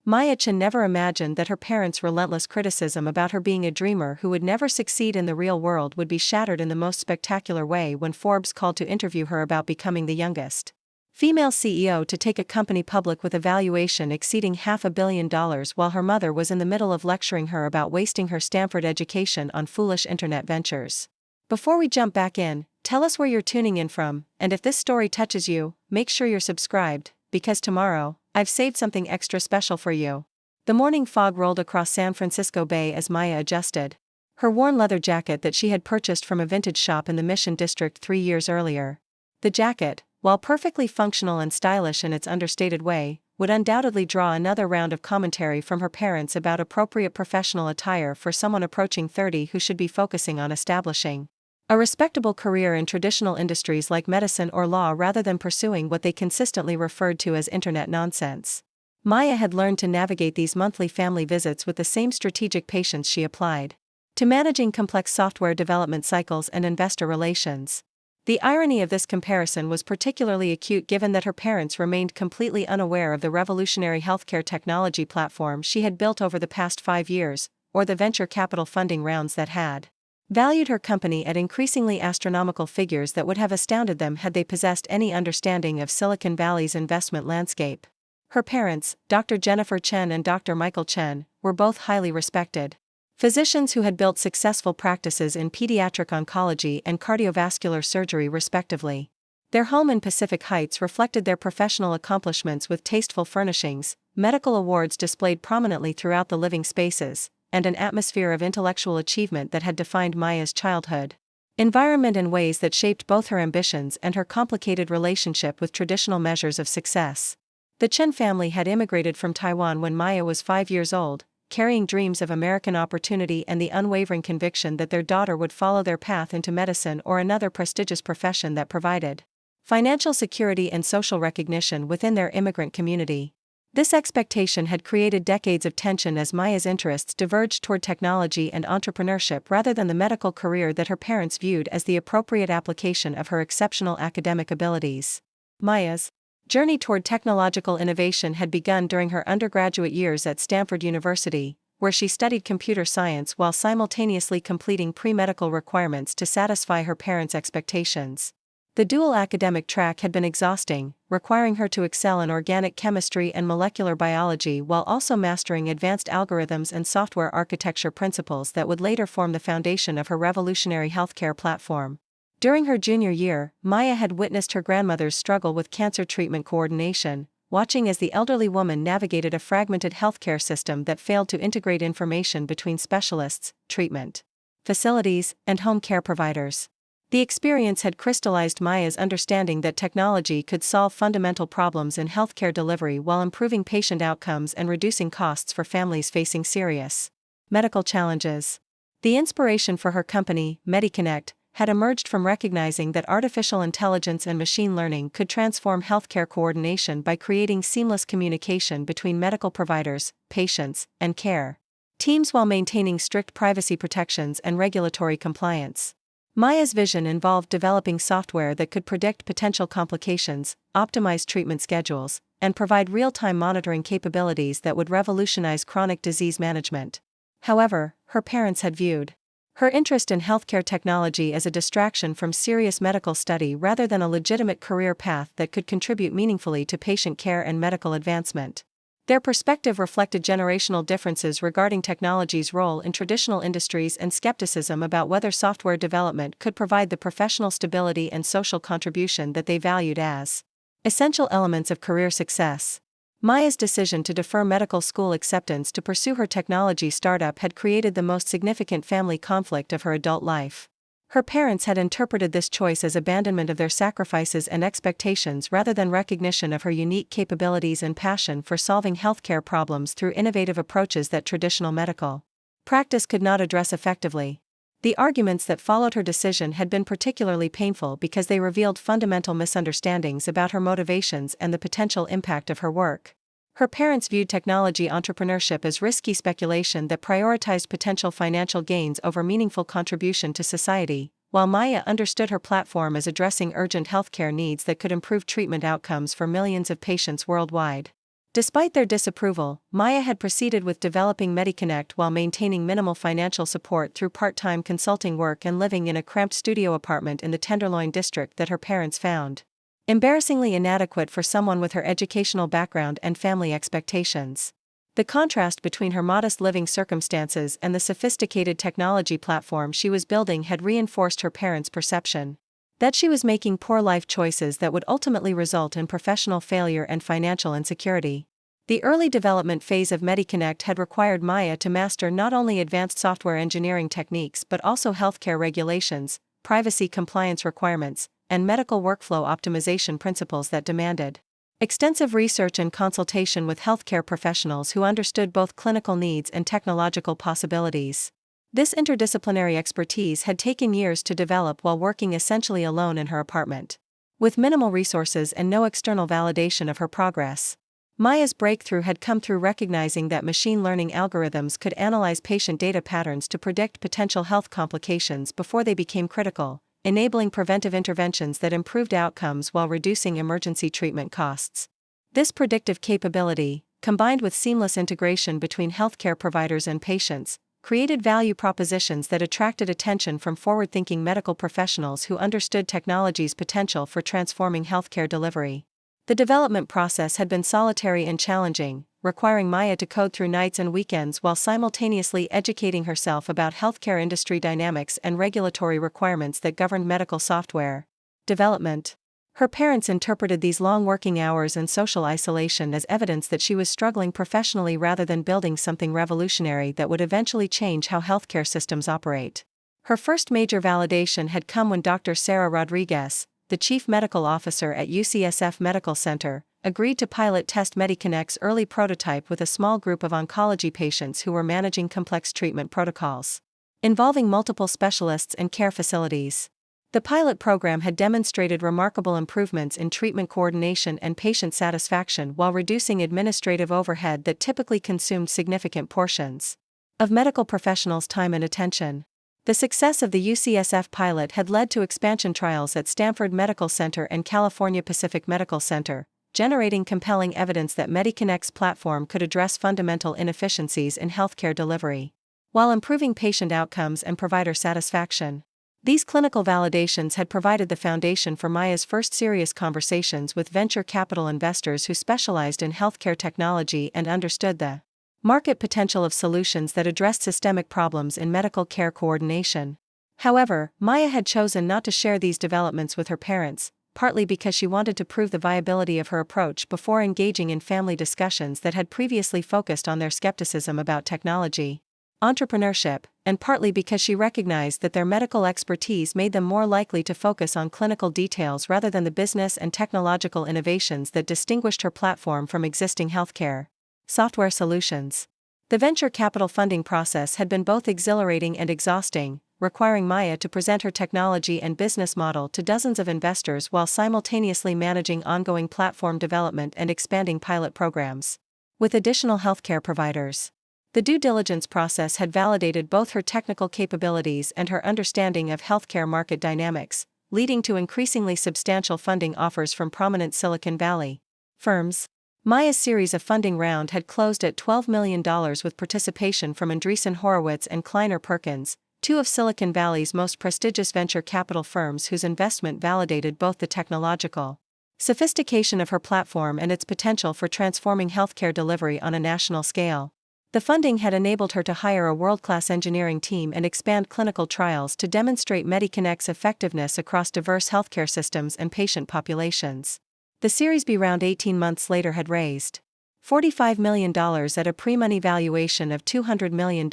Maya Chen never imagined that her parents' relentless criticism about her being a dreamer who would never succeed in the real world would be shattered in the most spectacular way when Forbes called to interview her about becoming the youngest female CEO to take a company public with a valuation exceeding $500 million, while her mother was in the middle of lecturing her about wasting her Stanford education on foolish internet ventures. Before we jump back in, tell us where you're tuning in from, and if this story touches you, make sure you're subscribed, because tomorrow, I've saved something extra special for you. The morning fog rolled across San Francisco Bay as Maya adjusted her worn leather jacket that she had purchased from a vintage shop in the Mission District 3 years earlier. The jacket, while perfectly functional and stylish in its understated way, would undoubtedly draw another round of commentary from her parents about appropriate professional attire for someone approaching 30 who should be focusing on establishing a respectable career in traditional industries like medicine or law rather than pursuing what they consistently referred to as internet nonsense. Maya had learned to navigate these monthly family visits with the same strategic patience she applied to managing complex software development cycles and investor relations. The irony of this comparison was particularly acute given that her parents remained completely unaware of the revolutionary healthcare technology platform she had built over the past 5 years, or the venture capital funding rounds that had valued her company at increasingly astronomical figures that would have astounded them had they possessed any understanding of Silicon Valley's investment landscape. Her parents, Dr. Jennifer Chen and Dr. Michael Chen, were both highly respected physicians who had built successful practices in pediatric oncology and cardiovascular surgery respectively. Their home in Pacific Heights reflected their professional accomplishments with tasteful furnishings, medical awards displayed prominently throughout the living spaces, and an atmosphere of intellectual achievement that had defined Maya's childhood environment in ways that shaped both her ambitions and her complicated relationship with traditional measures of success. The Chen family had immigrated from Taiwan when Maya was 5 years old, carrying dreams of American opportunity and the unwavering conviction that their daughter would follow their path into medicine or another prestigious profession that provided financial security and social recognition within their immigrant community. This expectation had created decades of tension as Maya's interests diverged toward technology and entrepreneurship rather than the medical career that her parents viewed as the appropriate application of her exceptional academic abilities. Maya's journey toward technological innovation had begun during her undergraduate years at Stanford University, where she studied computer science while simultaneously completing pre-medical requirements to satisfy her parents' expectations. The dual academic track had been exhausting, requiring her to excel in organic chemistry and molecular biology while also mastering advanced algorithms and software architecture principles that would later form the foundation of her revolutionary healthcare platform. During her junior year, Maya had witnessed her grandmother's struggle with cancer treatment coordination, watching as the elderly woman navigated a fragmented healthcare system that failed to integrate information between specialists, treatment facilities, and home care providers. The experience had crystallized Maya's understanding that technology could solve fundamental problems in healthcare delivery while improving patient outcomes and reducing costs for families facing serious medical challenges. The inspiration for her company, MediConnect, had emerged from recognizing that artificial intelligence and machine learning could transform healthcare coordination by creating seamless communication between medical providers, patients, and care teams while maintaining strict privacy protections and regulatory compliance. Maya's vision involved developing software that could predict potential complications, optimize treatment schedules, and provide real-time monitoring capabilities that would revolutionize chronic disease management. However, her parents had viewed her interest in healthcare technology as a distraction from serious medical study rather than a legitimate career path that could contribute meaningfully to patient care and medical advancement. Their perspective reflected generational differences regarding technology's role in traditional industries and skepticism about whether software development could provide the professional stability and social contribution that they valued as essential elements of career success. Maya's decision to defer medical school acceptance to pursue her technology startup had created the most significant family conflict of her adult life. Her parents had interpreted this choice as abandonment of their sacrifices and expectations rather than recognition of her unique capabilities and passion for solving healthcare problems through innovative approaches that traditional medical practice could not address effectively. The arguments that followed her decision had been particularly painful because they revealed fundamental misunderstandings about her motivations and the potential impact of her work. Her parents viewed technology entrepreneurship as risky speculation that prioritized potential financial gains over meaningful contribution to society, while Maya understood her platform as addressing urgent healthcare needs that could improve treatment outcomes for millions of patients worldwide. Despite their disapproval, Maya had proceeded with developing MediConnect while maintaining minimal financial support through part-time consulting work and living in a cramped studio apartment in the Tenderloin district that her parents found embarrassingly inadequate for someone with her educational background and family expectations. The contrast between her modest living circumstances and the sophisticated technology platform she was building had reinforced her parents' perception that she was making poor life choices that would ultimately result in professional failure and financial insecurity. The early development phase of MediConnect had required Maya to master not only advanced software engineering techniques but also healthcare regulations, privacy compliance requirements, and medical workflow optimization principles that demanded extensive research and consultation with healthcare professionals who understood both clinical needs and technological possibilities. This interdisciplinary expertise had taken years to develop while working essentially alone in her apartment. With minimal resources and no external validation of her progress, Maya's breakthrough had come through recognizing that machine learning algorithms could analyze patient data patterns to predict potential health complications before they became critical, enabling preventive interventions that improved outcomes while reducing emergency treatment costs. This predictive capability, combined with seamless integration between healthcare providers and patients, created value propositions that attracted attention from forward-thinking medical professionals who understood technology's potential for transforming healthcare delivery. The development process had been solitary and challenging, requiring Maya to code through nights and weekends while simultaneously educating herself about healthcare industry dynamics and regulatory requirements that governed medical software development. Her parents interpreted these long working hours and social isolation as evidence that she was struggling professionally rather than building something revolutionary that would eventually change how healthcare systems operate. Her first major validation had come when Dr. Sarah Rodriguez, the chief medical officer at UCSF Medical Center, agreed to pilot test MediConnect's early prototype with a small group of oncology patients who were managing complex treatment protocols involving multiple specialists and care facilities. The pilot program had demonstrated remarkable improvements in treatment coordination and patient satisfaction while reducing administrative overhead that typically consumed significant portions of medical professionals' time and attention. The success of the UCSF pilot had led to expansion trials at Stanford Medical Center and California Pacific Medical Center, generating compelling evidence that MediConnect's platform could address fundamental inefficiencies in healthcare delivery while improving patient outcomes and provider satisfaction. These clinical validations had provided the foundation for Maya's first serious conversations with venture capital investors who specialized in healthcare technology and understood the market potential of solutions that addressed systemic problems in medical care coordination. However, Maya had chosen not to share these developments with her parents, partly because she wanted to prove the viability of her approach before engaging in family discussions that had previously focused on their skepticism about technology, entrepreneurship, and partly because she recognized that their medical expertise made them more likely to focus on clinical details rather than the business and technological innovations that distinguished her platform from existing healthcare software solutions. The venture capital funding process had been both exhilarating and exhausting, requiring Maya to present her technology and business model to dozens of investors while simultaneously managing ongoing platform development and expanding pilot programs with additional healthcare providers. The due diligence process had validated both her technical capabilities and her understanding of healthcare market dynamics, leading to increasingly substantial funding offers from prominent Silicon Valley firms. Maya's series of funding round had closed at $12 million with participation from Andreessen Horowitz and Kleiner Perkins, two of Silicon Valley's most prestigious venture capital firms whose investment validated both the technological sophistication of her platform and its potential for transforming healthcare delivery on a national scale. The funding had enabled her to hire a world-class engineering team and expand clinical trials to demonstrate MediConnect's effectiveness across diverse healthcare systems and patient populations. The Series B round 18 months later had raised $45 million at a pre-money valuation of $200 million,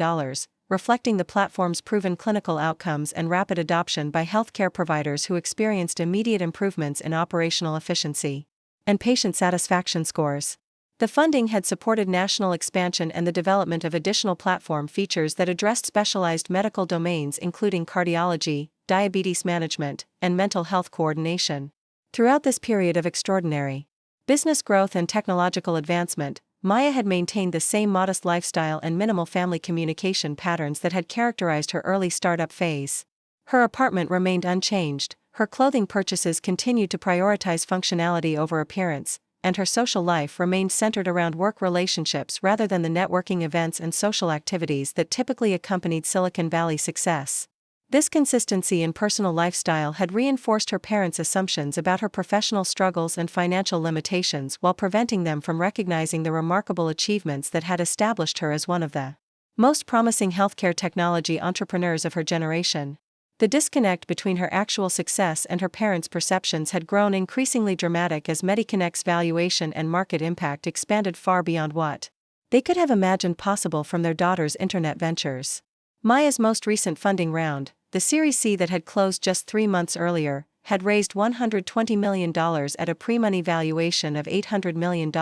reflecting the platform's proven clinical outcomes and rapid adoption by healthcare providers who experienced immediate improvements in operational efficiency and patient satisfaction scores. The funding had supported national expansion and the development of additional platform features that addressed specialized medical domains including cardiology, diabetes management, and mental health coordination. Throughout this period of extraordinary business growth and technological advancement, Maya had maintained the same modest lifestyle and minimal family communication patterns that had characterized her early startup phase. Her apartment remained unchanged, her clothing purchases continued to prioritize functionality over appearance, and her social life remained centered around work relationships rather than the networking events and social activities that typically accompanied Silicon Valley success. This consistency in personal lifestyle had reinforced her parents' assumptions about her professional struggles and financial limitations while preventing them from recognizing the remarkable achievements that had established her as one of the most promising healthcare technology entrepreneurs of her generation. The disconnect between her actual success and her parents' perceptions had grown increasingly dramatic as MediConnect's valuation and market impact expanded far beyond what they could have imagined possible from their daughter's internet ventures. Maya's most recent funding round, the Series C that had closed just 3 months earlier, had raised $120 million at a pre-money valuation of $800 million,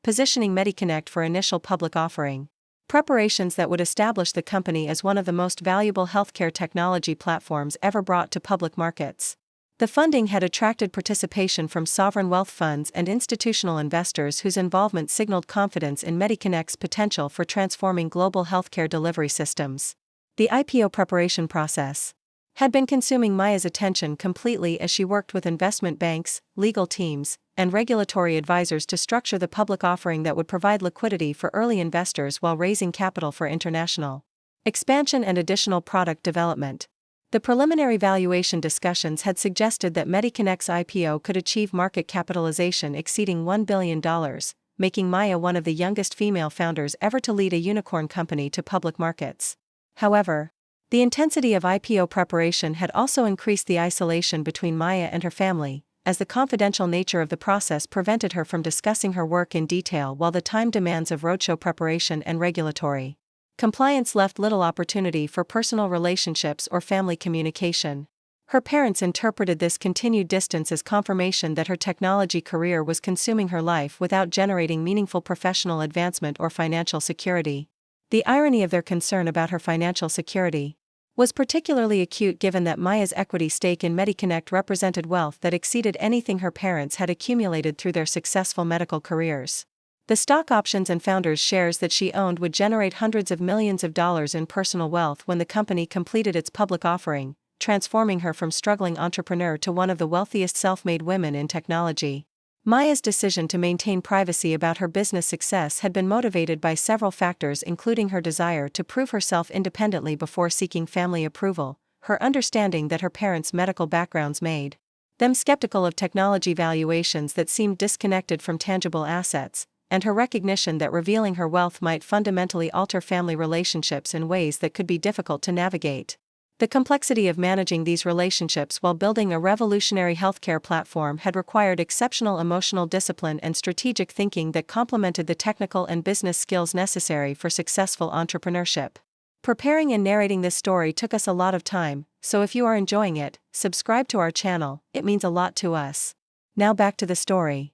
positioning MediConnect for initial public offering. Preparations that would establish the company as one of the most valuable healthcare technology platforms ever brought to public markets. The funding had attracted participation from sovereign wealth funds and institutional investors whose involvement signaled confidence in MediConnect's potential for transforming global healthcare delivery systems. The IPO preparation process had been consuming Maya's attention completely as she worked with investment banks, legal teams, and regulatory advisors to structure the public offering that would provide liquidity for early investors while raising capital for international expansion and additional product development. The preliminary valuation discussions had suggested that MediConnect's IPO could achieve market capitalization exceeding $1 billion, making Maya one of the youngest female founders ever to lead a unicorn company to public markets. However, the intensity of IPO preparation had also increased the isolation between Maya and her family, as the confidential nature of the process prevented her from discussing her work in detail while the time demands of roadshow preparation and regulatory compliance left little opportunity for personal relationships or family communication. Her parents interpreted this continued distance as confirmation that her technology career was consuming her life without generating meaningful professional advancement or financial security. The irony of their concern about her financial security was particularly acute given that Maya's equity stake in MediConnect represented wealth that exceeded anything her parents had accumulated through their successful medical careers. The stock options and founders' shares that she owned would generate hundreds of millions of dollars in personal wealth when the company completed its public offering, transforming her from struggling entrepreneur to one of the wealthiest self-made women in technology. Maya's decision to maintain privacy about her business success had been motivated by several factors, including her desire to prove herself independently before seeking family approval, her understanding that her parents' medical backgrounds made them skeptical of technology valuations that seemed disconnected from tangible assets, and her recognition that revealing her wealth might fundamentally alter family relationships in ways that could be difficult to navigate. The complexity of managing these relationships while building a revolutionary healthcare platform had required exceptional emotional discipline and strategic thinking that complemented the technical and business skills necessary for successful entrepreneurship. Preparing and narrating this story took us a lot of time, so if you are enjoying it, subscribe to our channel, it means a lot to us. Now back to the story.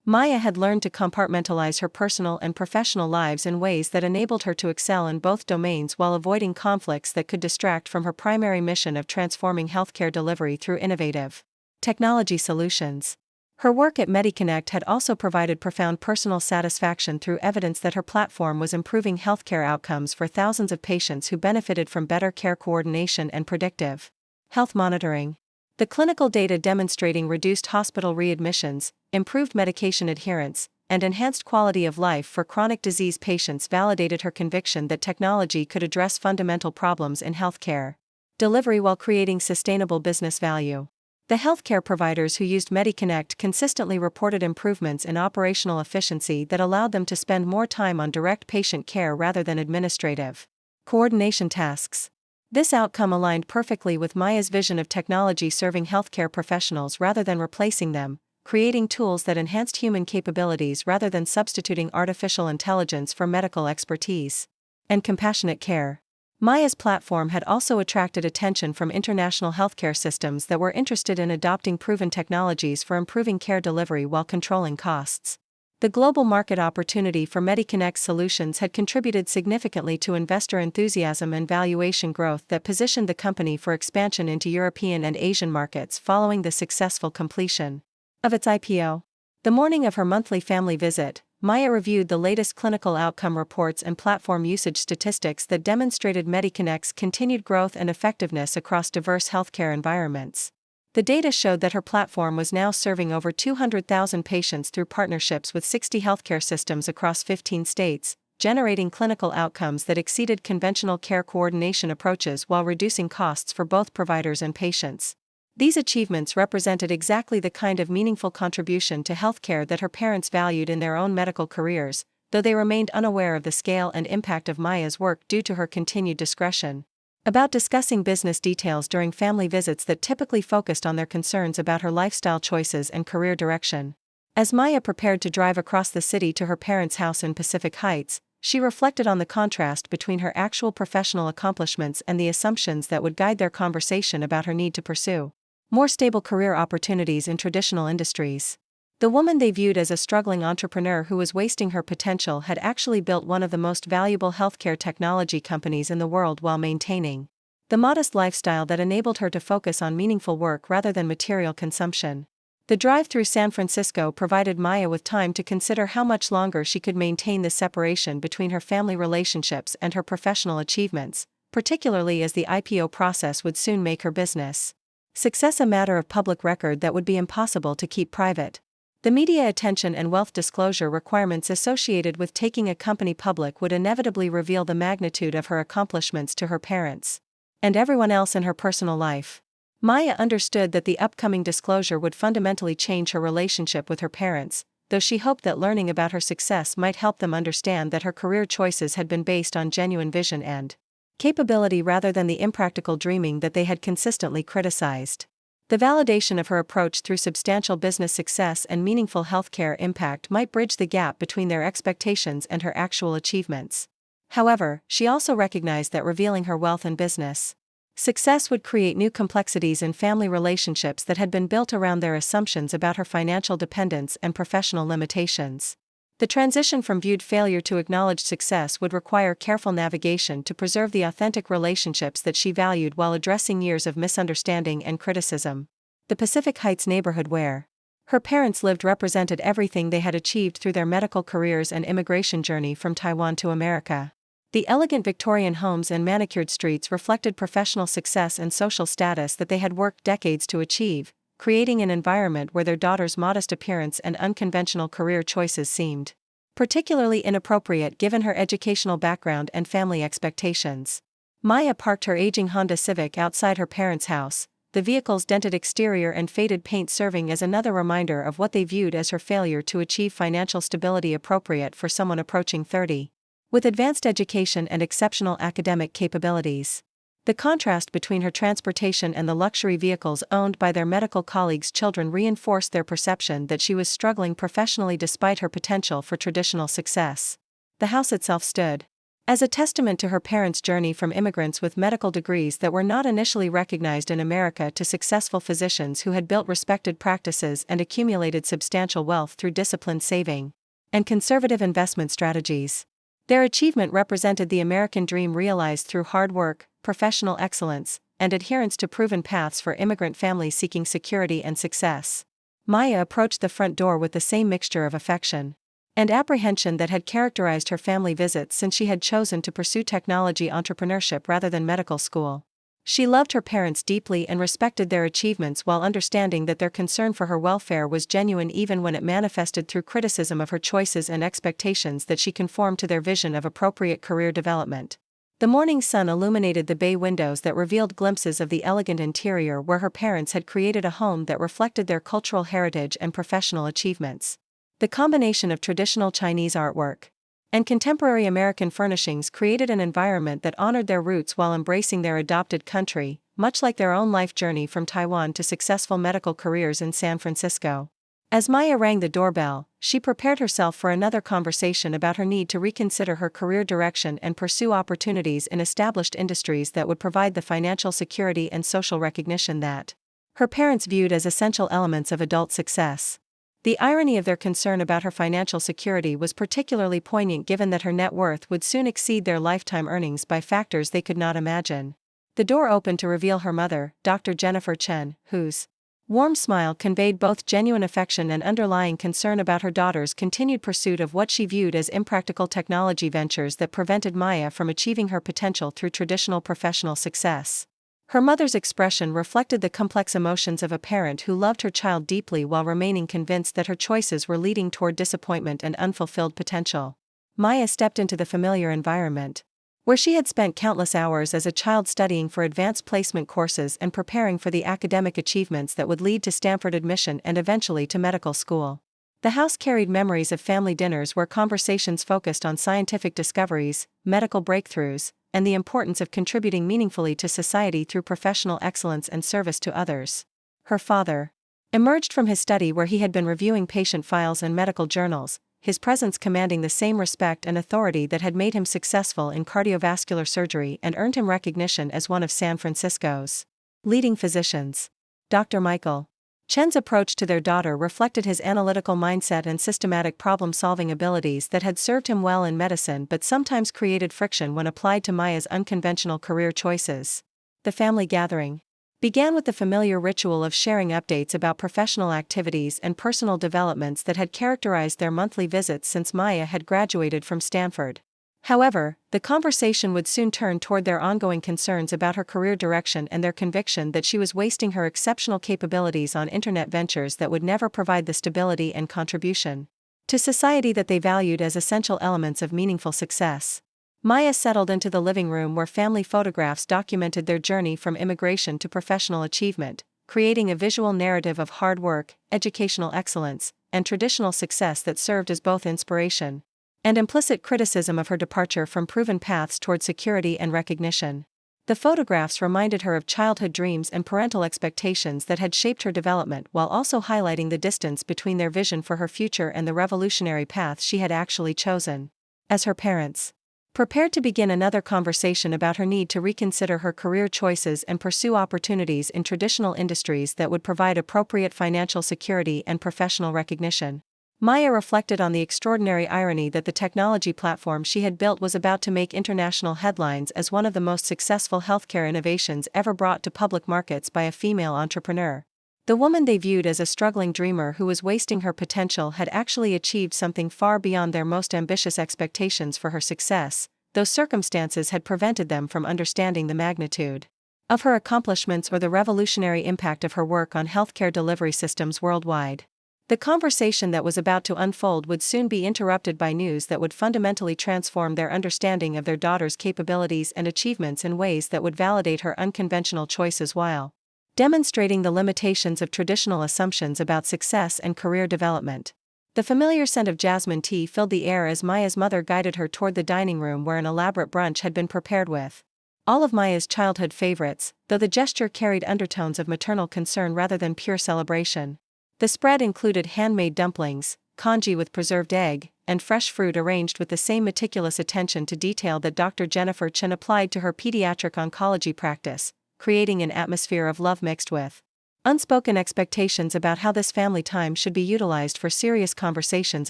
Maya had learned to compartmentalize her personal and professional lives in ways that enabled her to excel in both domains while avoiding conflicts that could distract from her primary mission of transforming healthcare delivery through innovative technology solutions. Her work at MediConnect had also provided profound personal satisfaction through evidence that her platform was improving healthcare outcomes for thousands of patients who benefited from better care coordination and predictive health monitoring. The clinical data demonstrating reduced hospital readmissions, improved medication adherence, and enhanced quality of life for chronic disease patients validated her conviction that technology could address fundamental problems in healthcare delivery while creating sustainable business value. The healthcare providers who used MediConnect consistently reported improvements in operational efficiency that allowed them to spend more time on direct patient care rather than administrative coordination tasks. This outcome aligned perfectly with Maya's vision of technology serving healthcare professionals rather than replacing them, creating tools that enhanced human capabilities rather than substituting artificial intelligence for medical expertise and compassionate care. Maya's platform had also attracted attention from international healthcare systems that were interested in adopting proven technologies for improving care delivery while controlling costs. The global market opportunity for MediConnect solutions had contributed significantly to investor enthusiasm and valuation growth that positioned the company for expansion into European and Asian markets following the successful completion of its IPO. The morning of her monthly family visit, Maya reviewed the latest clinical outcome reports and platform usage statistics that demonstrated MediConnect's continued growth and effectiveness across diverse healthcare environments. The data showed that her platform was now serving over 200,000 patients through partnerships with 60 healthcare systems across 15 states, generating clinical outcomes that exceeded conventional care coordination approaches while reducing costs for both providers and patients. These achievements represented exactly the kind of meaningful contribution to healthcare that her parents valued in their own medical careers, though they remained unaware of the scale and impact of Maya's work due to her continued discretion. About discussing business details during family visits that typically focused on their concerns about her lifestyle choices and career direction. As Maya prepared to drive across the city to her parents' house in Pacific Heights, she reflected on the contrast between her actual professional accomplishments and the assumptions that would guide their conversation about her need to pursue more stable career opportunities in traditional industries. The woman they viewed as a struggling entrepreneur who was wasting her potential had actually built one of the most valuable healthcare technology companies in the world while maintaining the modest lifestyle that enabled her to focus on meaningful work rather than material consumption. The drive through San Francisco provided Maya with time to consider how much longer she could maintain the separation between her family relationships and her professional achievements, particularly as the IPO process would soon make her business success a matter of public record that would be impossible to keep private. The media attention and wealth disclosure requirements associated with taking a company public would inevitably reveal the magnitude of her accomplishments to her parents and everyone else in her personal life. Maya understood that the upcoming disclosure would fundamentally change her relationship with her parents, though she hoped that learning about her success might help them understand that her career choices had been based on genuine vision and capability rather than the impractical dreaming that they had consistently criticized. The validation of her approach through substantial business success and meaningful healthcare impact might bridge the gap between their expectations and her actual achievements. However, she also recognized that revealing her wealth and business success would create new complexities in family relationships that had been built around their assumptions about her financial dependence and professional limitations. The transition from viewed failure to acknowledged success would require careful navigation to preserve the authentic relationships that she valued while addressing years of misunderstanding and criticism. The Pacific Heights neighborhood where her parents lived represented everything they had achieved through their medical careers and immigration journey from Taiwan to America. The elegant Victorian homes and manicured streets reflected professional success and social status that they had worked decades to achieve, creating an environment where their daughter's modest appearance and unconventional career choices seemed particularly inappropriate given her educational background and family expectations. Maya parked her aging Honda Civic outside her parents' house, the vehicle's dented exterior and faded paint serving as another reminder of what they viewed as her failure to achieve financial stability appropriate for someone approaching 30. With advanced education and exceptional academic capabilities. The contrast between her transportation and the luxury vehicles owned by their medical colleagues' children reinforced their perception that she was struggling professionally despite her potential for traditional success. The house itself stood as a testament to her parents' journey from immigrants with medical degrees that were not initially recognized in America to successful physicians who had built respected practices and accumulated substantial wealth through disciplined saving and conservative investment strategies. Their achievement represented the American dream realized through hard work, professional excellence, and adherence to proven paths for immigrant families seeking security and success. Maya approached the front door with the same mixture of affection and apprehension that had characterized her family visits since she had chosen to pursue technology entrepreneurship rather than medical school. She loved her parents deeply and respected their achievements while understanding that their concern for her welfare was genuine even when it manifested through criticism of her choices and expectations that she conformed to their vision of appropriate career development. The morning sun illuminated the bay windows that revealed glimpses of the elegant interior where her parents had created a home that reflected their cultural heritage and professional achievements. The combination of traditional Chinese artwork and contemporary American furnishings created an environment that honored their roots while embracing their adopted country, much like their own life journey from Taiwan to successful medical careers in San Francisco. As Maya rang the doorbell, she prepared herself for another conversation about her need to reconsider her career direction and pursue opportunities in established industries that would provide the financial security and social recognition that her parents viewed as essential elements of adult success. The irony of their concern about her financial security was particularly poignant given that her net worth would soon exceed their lifetime earnings by factors they could not imagine. The door opened to reveal her mother, Dr. Jennifer Chen, whose warm smile conveyed both genuine affection and underlying concern about her daughter's continued pursuit of what she viewed as impractical technology ventures that prevented Maya from achieving her potential through traditional professional success. Her mother's expression reflected the complex emotions of a parent who loved her child deeply while remaining convinced that her choices were leading toward disappointment and unfulfilled potential. Maya stepped into the familiar environment, where she had spent countless hours as a child studying for advanced placement courses and preparing for the academic achievements that would lead to Stanford admission and eventually to medical school. The house carried memories of family dinners where conversations focused on scientific discoveries, medical breakthroughs, and the importance of contributing meaningfully to society through professional excellence and service to others. Her father emerged from his study where he had been reviewing patient files and medical journals, his presence commanding the same respect and authority that had made him successful in cardiovascular surgery and earned him recognition as one of San Francisco's leading physicians. Dr. Michael Chen's approach to their daughter reflected his analytical mindset and systematic problem-solving abilities that had served him well in medicine but sometimes created friction when applied to Maya's unconventional career choices. The family gathering began with the familiar ritual of sharing updates about professional activities and personal developments that had characterized their monthly visits since Maya had graduated from Stanford. However, the conversation would soon turn toward their ongoing concerns about her career direction and their conviction that she was wasting her exceptional capabilities on internet ventures that would never provide the stability and contribution to society that they valued as essential elements of meaningful success. Maya settled into the living room where family photographs documented their journey from immigration to professional achievement, creating a visual narrative of hard work, educational excellence, and traditional success that served as both inspiration and implicit criticism of her departure from proven paths toward security and recognition. The photographs reminded her of childhood dreams and parental expectations that had shaped her development while also highlighting the distance between their vision for her future and the revolutionary path she had actually chosen. As her parents prepared to begin another conversation about her need to reconsider her career choices and pursue opportunities in traditional industries that would provide appropriate financial security and professional recognition, Maya reflected on the extraordinary irony that the technology platform she had built was about to make international headlines as one of the most successful healthcare innovations ever brought to public markets by a female entrepreneur. The woman they viewed as a struggling dreamer who was wasting her potential had actually achieved something far beyond their most ambitious expectations for her success, though circumstances had prevented them from understanding the magnitude of her accomplishments or the revolutionary impact of her work on healthcare delivery systems worldwide. The conversation that was about to unfold would soon be interrupted by news that would fundamentally transform their understanding of their daughter's capabilities and achievements in ways that would validate her unconventional choices while demonstrating the limitations of traditional assumptions about success and career development. The familiar scent of jasmine tea filled the air as Maya's mother guided her toward the dining room where an elaborate brunch had been prepared with all of Maya's childhood favorites, though the gesture carried undertones of maternal concern rather than pure celebration. The spread included handmade dumplings, congee with preserved egg, and fresh fruit arranged with the same meticulous attention to detail that Dr. Jennifer Chen applied to her pediatric oncology practice, creating an atmosphere of love mixed with unspoken expectations about how this family time should be utilized for serious conversations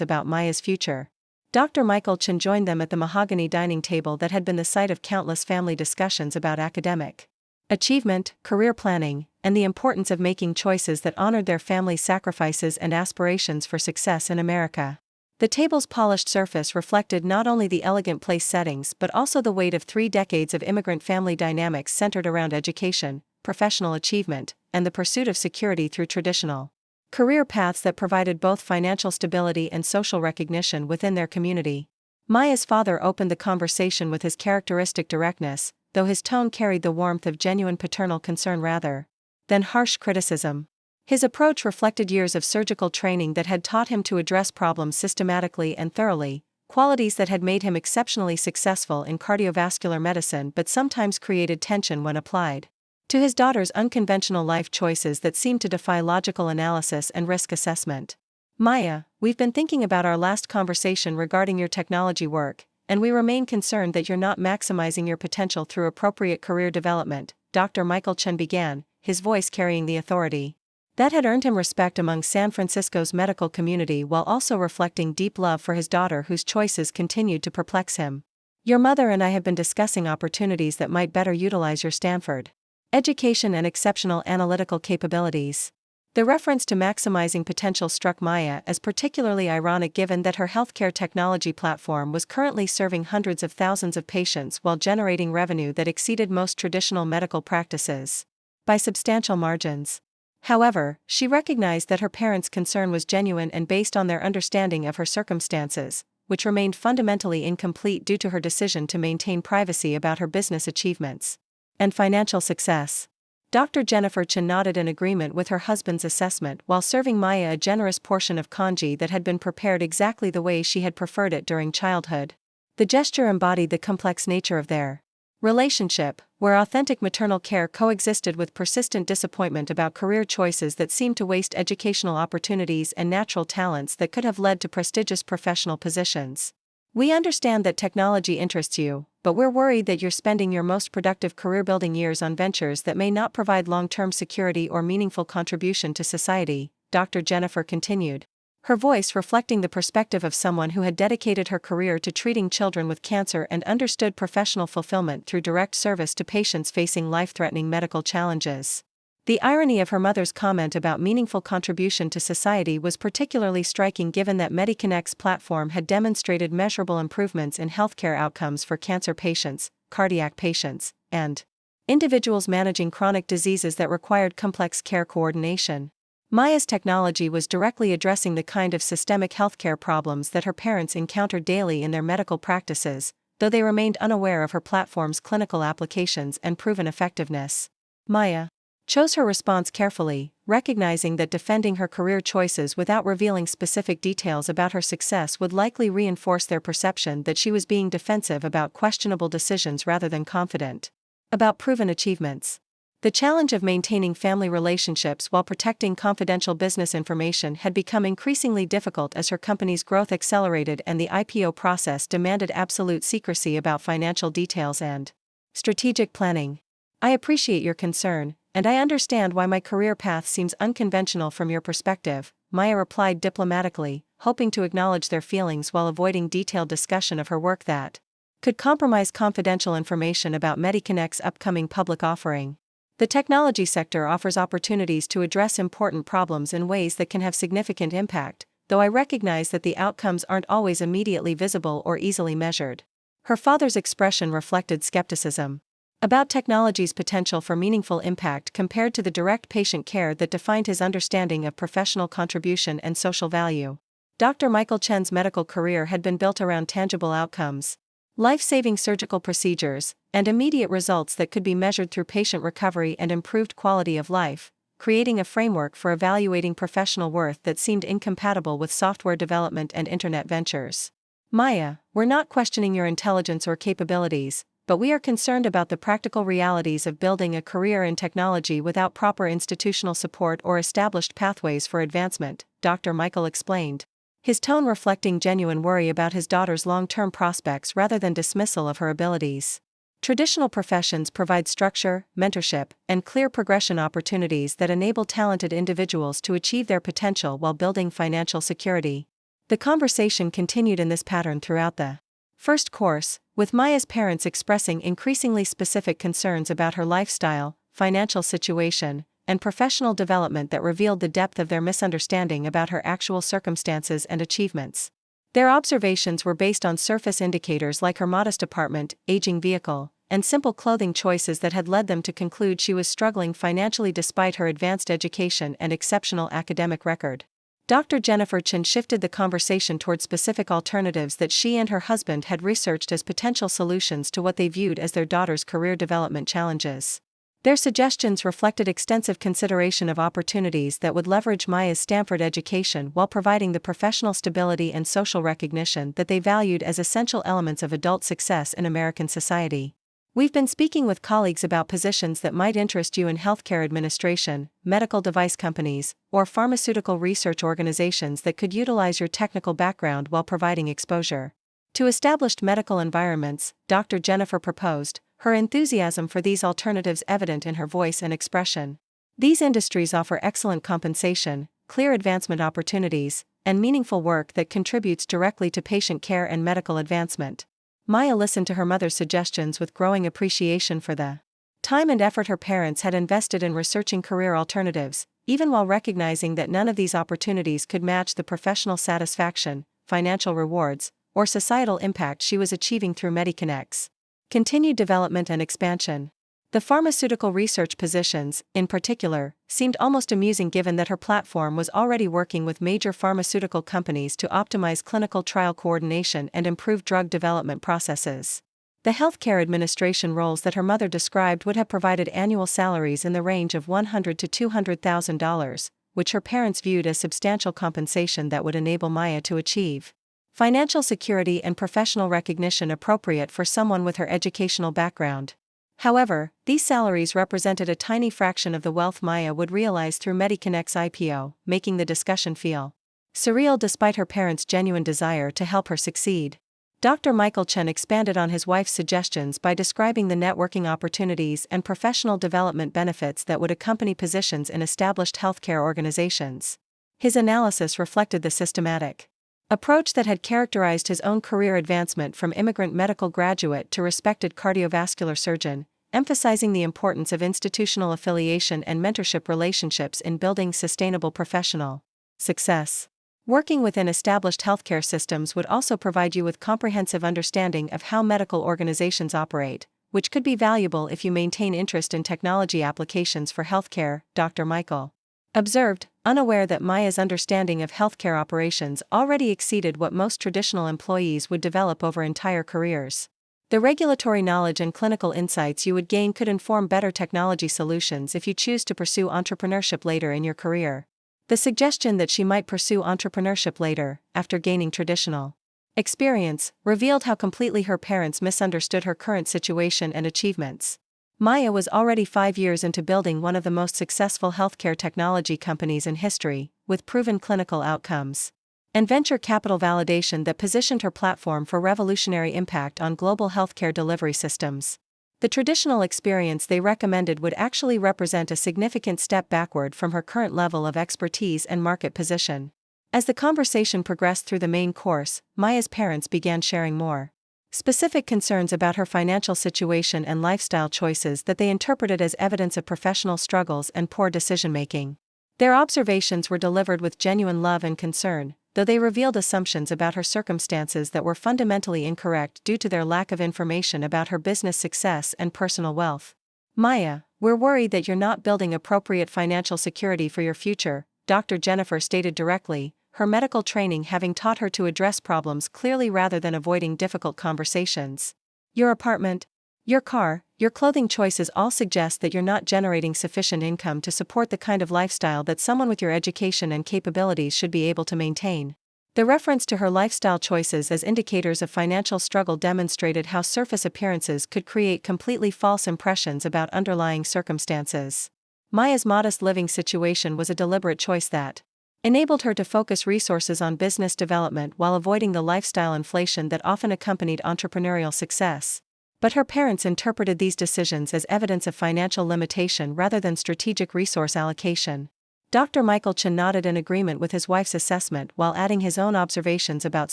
about Maya's future. Dr. Michael Chen joined them at the mahogany dining table that had been the site of countless family discussions about academic achievement, career planning, and the importance of making choices that honored their family's sacrifices and aspirations for success in America. The table's polished surface reflected not only the elegant place settings but also the weight of 3 decades of immigrant family dynamics centered around education, professional achievement, and the pursuit of security through traditional career paths that provided both financial stability and social recognition within their community. Maya's father opened the conversation with his characteristic directness, though his tone carried the warmth of genuine paternal concern rather than harsh criticism. His approach reflected years of surgical training that had taught him to address problems systematically and thoroughly, qualities that had made him exceptionally successful in cardiovascular medicine but sometimes created tension when applied to his daughter's unconventional life choices that seemed to defy logical analysis and risk assessment. Maya, we've been thinking about our last conversation regarding your technology work, and we remain concerned that you're not maximizing your potential through appropriate career development, Dr. Michael Chen began, his voice carrying the authority that had earned him respect among San Francisco's medical community while also reflecting deep love for his daughter whose choices continued to perplex him. Your mother and I have been discussing opportunities that might better utilize your Stanford education and exceptional analytical capabilities. The reference to maximizing potential struck Maya as particularly ironic given that her healthcare technology platform was currently serving hundreds of thousands of patients while generating revenue that exceeded most traditional medical practices by substantial margins. However, she recognized that her parents' concern was genuine and based on their understanding of her circumstances, which remained fundamentally incomplete due to her decision to maintain privacy about her business achievements and financial success. Dr. Jennifer Chen nodded in agreement with her husband's assessment while serving Maya a generous portion of congee that had been prepared exactly the way she had preferred it during childhood. The gesture embodied the complex nature of their relationship, where authentic maternal care coexisted with persistent disappointment about career choices that seemed to waste educational opportunities and natural talents that could have led to prestigious professional positions. We understand that technology interests you, but we're worried that you're spending your most productive career-building years on ventures that may not provide long-term security or meaningful contribution to society, Dr. Jennifer continued, her voice reflecting the perspective of someone who had dedicated her career to treating children with cancer and understood professional fulfillment through direct service to patients facing life-threatening medical challenges. The irony of her mother's comment about meaningful contribution to society was particularly striking given that Mediconnect's platform had demonstrated measurable improvements in healthcare outcomes for cancer patients, cardiac patients, and individuals managing chronic diseases that required complex care coordination. Maya's technology was directly addressing the kind of systemic healthcare problems that her parents encountered daily in their medical practices, though they remained unaware of her platform's clinical applications and proven effectiveness. Maya chose her response carefully, recognizing that defending her career choices without revealing specific details about her success would likely reinforce their perception that she was being defensive about questionable decisions rather than confident about proven achievements. The challenge of maintaining family relationships while protecting confidential business information had become increasingly difficult as her company's growth accelerated and the IPO process demanded absolute secrecy about financial details and strategic planning. I appreciate your concern, and I understand why my career path seems unconventional from your perspective, Maya replied diplomatically, hoping to acknowledge their feelings while avoiding detailed discussion of her work that could compromise confidential information about Mediconnect's upcoming public offering. The technology sector offers opportunities to address important problems in ways that can have significant impact, though I recognize that the outcomes aren't always immediately visible or easily measured. Her father's expression reflected skepticism about technology's potential for meaningful impact compared to the direct patient care that defined his understanding of professional contribution and social value. Dr. Michael Chen's medical career had been built around tangible outcomes, life-saving surgical procedures, and immediate results that could be measured through patient recovery and improved quality of life, creating a framework for evaluating professional worth that seemed incompatible with software development and internet ventures. Maya, we're not questioning your intelligence or capabilities, but we are concerned about the practical realities of building a career in technology without proper institutional support or established pathways for advancement, Dr. Michael explained, his tone reflecting genuine worry about his daughter's long-term prospects rather than dismissal of her abilities. Traditional professions provide structure, mentorship, and clear progression opportunities that enable talented individuals to achieve their potential while building financial security. The conversation continued in this pattern throughout the first course, with Maya's parents expressing increasingly specific concerns about her lifestyle, financial situation, and professional development that revealed the depth of their misunderstanding about her actual circumstances and achievements. Their observations were based on surface indicators like her modest apartment, aging vehicle, and simple clothing choices that had led them to conclude she was struggling financially despite her advanced education and exceptional academic record. Dr. Jennifer Chen shifted the conversation toward specific alternatives that she and her husband had researched as potential solutions to what they viewed as their daughter's career development challenges. Their suggestions reflected extensive consideration of opportunities that would leverage Maya's Stanford education while providing the professional stability and social recognition that they valued as essential elements of adult success in American society. We've been speaking with colleagues about positions that might interest you in healthcare administration, medical device companies, or pharmaceutical research organizations that could utilize your technical background while providing exposure to established medical environments, Dr. Jennifer proposed, her enthusiasm for these alternatives evident in her voice and expression. These industries offer excellent compensation, clear advancement opportunities, and meaningful work that contributes directly to patient care and medical advancement. Maya listened to her mother's suggestions with growing appreciation for the time and effort her parents had invested in researching career alternatives, even while recognizing that none of these opportunities could match the professional satisfaction, financial rewards, or societal impact she was achieving through MediConnect's continued development and expansion. The pharmaceutical research positions, in particular, seemed almost amusing given that her platform was already working with major pharmaceutical companies to optimize clinical trial coordination and improve drug development processes. The healthcare administration roles that her mother described would have provided annual salaries in the range of $100,000 to $200,000, which her parents viewed as substantial compensation that would enable Maya to achieve financial security and professional recognition appropriate for someone with her educational background. However, these salaries represented a tiny fraction of the wealth Maya would realize through MediConnect's IPO, making the discussion feel surreal despite her parents' genuine desire to help her succeed. Dr. Michael Chen expanded on his wife's suggestions by describing the networking opportunities and professional development benefits that would accompany positions in established healthcare organizations. His analysis reflected the systematic approach that had characterized his own career advancement from immigrant medical graduate to respected cardiovascular surgeon, emphasizing the importance of institutional affiliation and mentorship relationships in building sustainable professional success. Working within established healthcare systems would also provide you with comprehensive understanding of how medical organizations operate, which could be valuable if you maintain interest in technology applications for healthcare, Dr. Michael observed, unaware that Maya's understanding of healthcare operations already exceeded what most traditional employees would develop over entire careers. The regulatory knowledge and clinical insights you would gain could inform better technology solutions if you choose to pursue entrepreneurship later in your career. The suggestion that she might pursue entrepreneurship later, after gaining traditional experience, revealed how completely her parents misunderstood her current situation and achievements. Maya was already 5 years into building one of the most successful healthcare technology companies in history, with proven clinical outcomes and venture capital validation that positioned her platform for revolutionary impact on global healthcare delivery systems. The traditional experience they recommended would actually represent a significant step backward from her current level of expertise and market position. As the conversation progressed through the main course, Maya's parents began sharing more specific concerns about her financial situation and lifestyle choices that they interpreted as evidence of professional struggles and poor decision-making. Their observations were delivered with genuine love and concern, though they revealed assumptions about her circumstances that were fundamentally incorrect due to their lack of information about her business success and personal wealth. Maya, we're worried that you're not building appropriate financial security for your future, Dr. Jennifer stated directly, her medical training having taught her to address problems clearly rather than avoiding difficult conversations. Your apartment, your car, your clothing choices all suggest that you're not generating sufficient income to support the kind of lifestyle that someone with your education and capabilities should be able to maintain. The reference to her lifestyle choices as indicators of financial struggle demonstrated how surface appearances could create completely false impressions about underlying circumstances. Maya's modest living situation was a deliberate choice that enabled her to focus resources on business development while avoiding the lifestyle inflation that often accompanied entrepreneurial success. But her parents interpreted these decisions as evidence of financial limitation rather than strategic resource allocation. Dr. Michael Chen nodded in agreement with his wife's assessment while adding his own observations about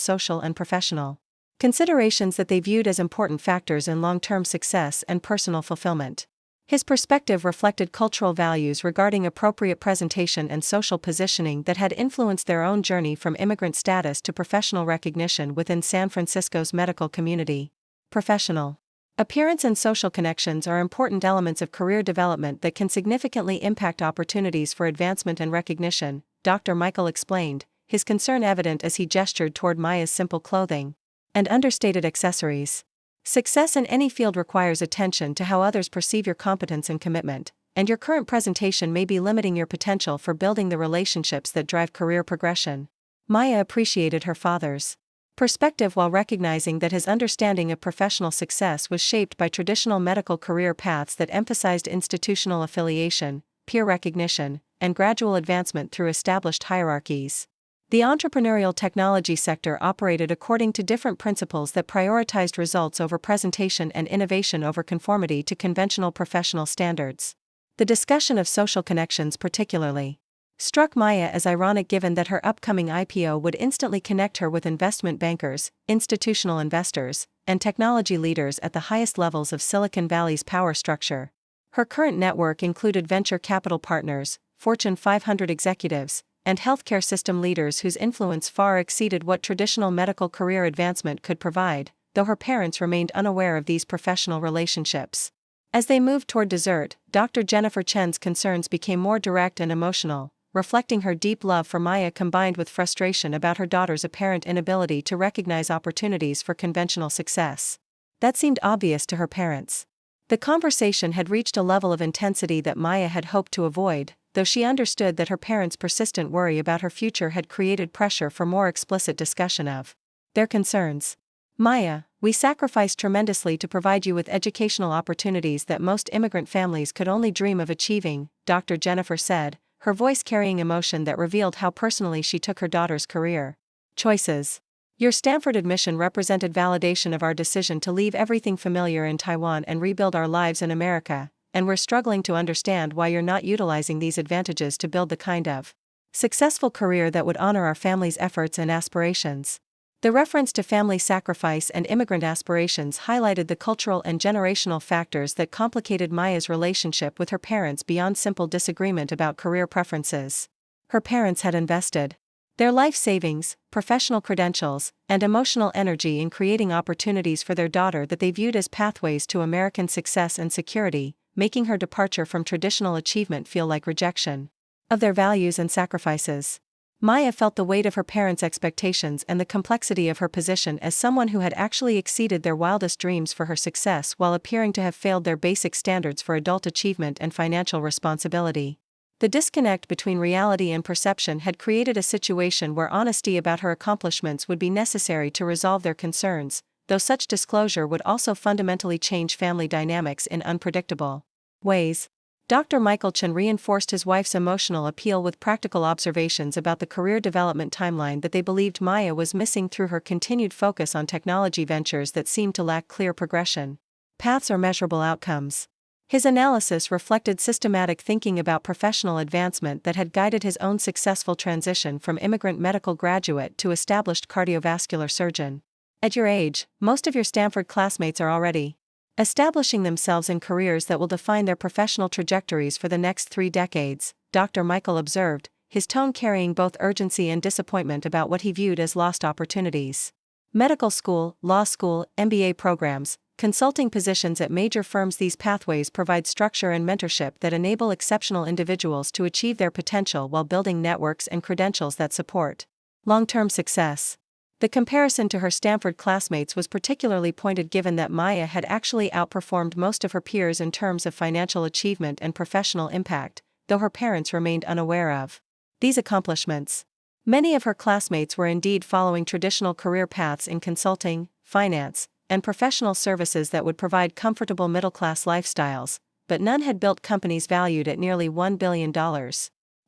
social and professional considerations that they viewed as important factors in long-term success and personal fulfillment. His perspective reflected cultural values regarding appropriate presentation and social positioning that had influenced their own journey from immigrant status to professional recognition within San Francisco's medical community. Professional appearance and social connections are important elements of career development that can significantly impact opportunities for advancement and recognition, Dr. Michael explained, his concern evident as he gestured toward Maya's simple clothing and understated accessories. Success in any field requires attention to how others perceive your competence and commitment, and your current presentation may be limiting your potential for building the relationships that drive career progression. Maya appreciated her father's perspective while recognizing that his understanding of professional success was shaped by traditional medical career paths that emphasized institutional affiliation, peer recognition, and gradual advancement through established hierarchies. The entrepreneurial technology sector operated according to different principles that prioritized results over presentation and innovation over conformity to conventional professional standards. The discussion of social connections particularly struck Maya as ironic given that her upcoming IPO would instantly connect her with investment bankers, institutional investors, and technology leaders at the highest levels of Silicon Valley's power structure. Her current network included venture capital partners, Fortune 500 executives, and healthcare system leaders whose influence far exceeded what traditional medical career advancement could provide, though her parents remained unaware of these professional relationships. As they moved toward dessert, Dr. Jennifer Chen's concerns became more direct and emotional, reflecting her deep love for Maya combined with frustration about her daughter's apparent inability to recognize opportunities for conventional success. That seemed obvious to her parents. The conversation had reached a level of intensity that Maya had hoped to avoid, though she understood that her parents' persistent worry about her future had created pressure for more explicit discussion of their concerns. Maya, we sacrificed tremendously to provide you with educational opportunities that most immigrant families could only dream of achieving, Dr. Jennifer said, her voice carrying emotion that revealed how personally she took her daughter's career choices. Your Stanford admission represented validation of our decision to leave everything familiar in Taiwan and rebuild our lives in America, and we're struggling to understand why you're not utilizing these advantages to build the kind of successful career that would honor our family's efforts and aspirations. The reference to family sacrifice and immigrant aspirations highlighted the cultural and generational factors that complicated Maya's relationship with her parents beyond simple disagreement about career preferences. Her parents had invested their life savings, professional credentials, and emotional energy in creating opportunities for their daughter that they viewed as pathways to American success and security, making her departure from traditional achievement feel like rejection of their values and sacrifices. Maya felt the weight of her parents' expectations and the complexity of her position as someone who had actually exceeded their wildest dreams for her success while appearing to have failed their basic standards for adult achievement and financial responsibility. The disconnect between reality and perception had created a situation where honesty about her accomplishments would be necessary to resolve their concerns, though such disclosure would also fundamentally change family dynamics in unpredictable ways. Dr. Michael Chen reinforced his wife's emotional appeal with practical observations about the career development timeline that they believed Maya was missing through her continued focus on technology ventures that seemed to lack clear progression paths or measurable outcomes. His analysis reflected systematic thinking about professional advancement that had guided his own successful transition from immigrant medical graduate to established cardiovascular surgeon. At your age, most of your Stanford classmates are already establishing themselves in careers that will define their professional trajectories for the next 3 decades, Dr. Michael observed, his tone carrying both urgency and disappointment about what he viewed as lost opportunities. Medical school, law school, MBA programs, consulting positions at major firms. These pathways provide structure and mentorship that enable exceptional individuals to achieve their potential while building networks and credentials that support long-term success. The comparison to her Stanford classmates was particularly pointed given that Maya had actually outperformed most of her peers in terms of financial achievement and professional impact, though her parents remained unaware of these accomplishments. Many of her classmates were indeed following traditional career paths in consulting, finance, and professional services that would provide comfortable middle-class lifestyles, but none had built companies valued at nearly $1 billion,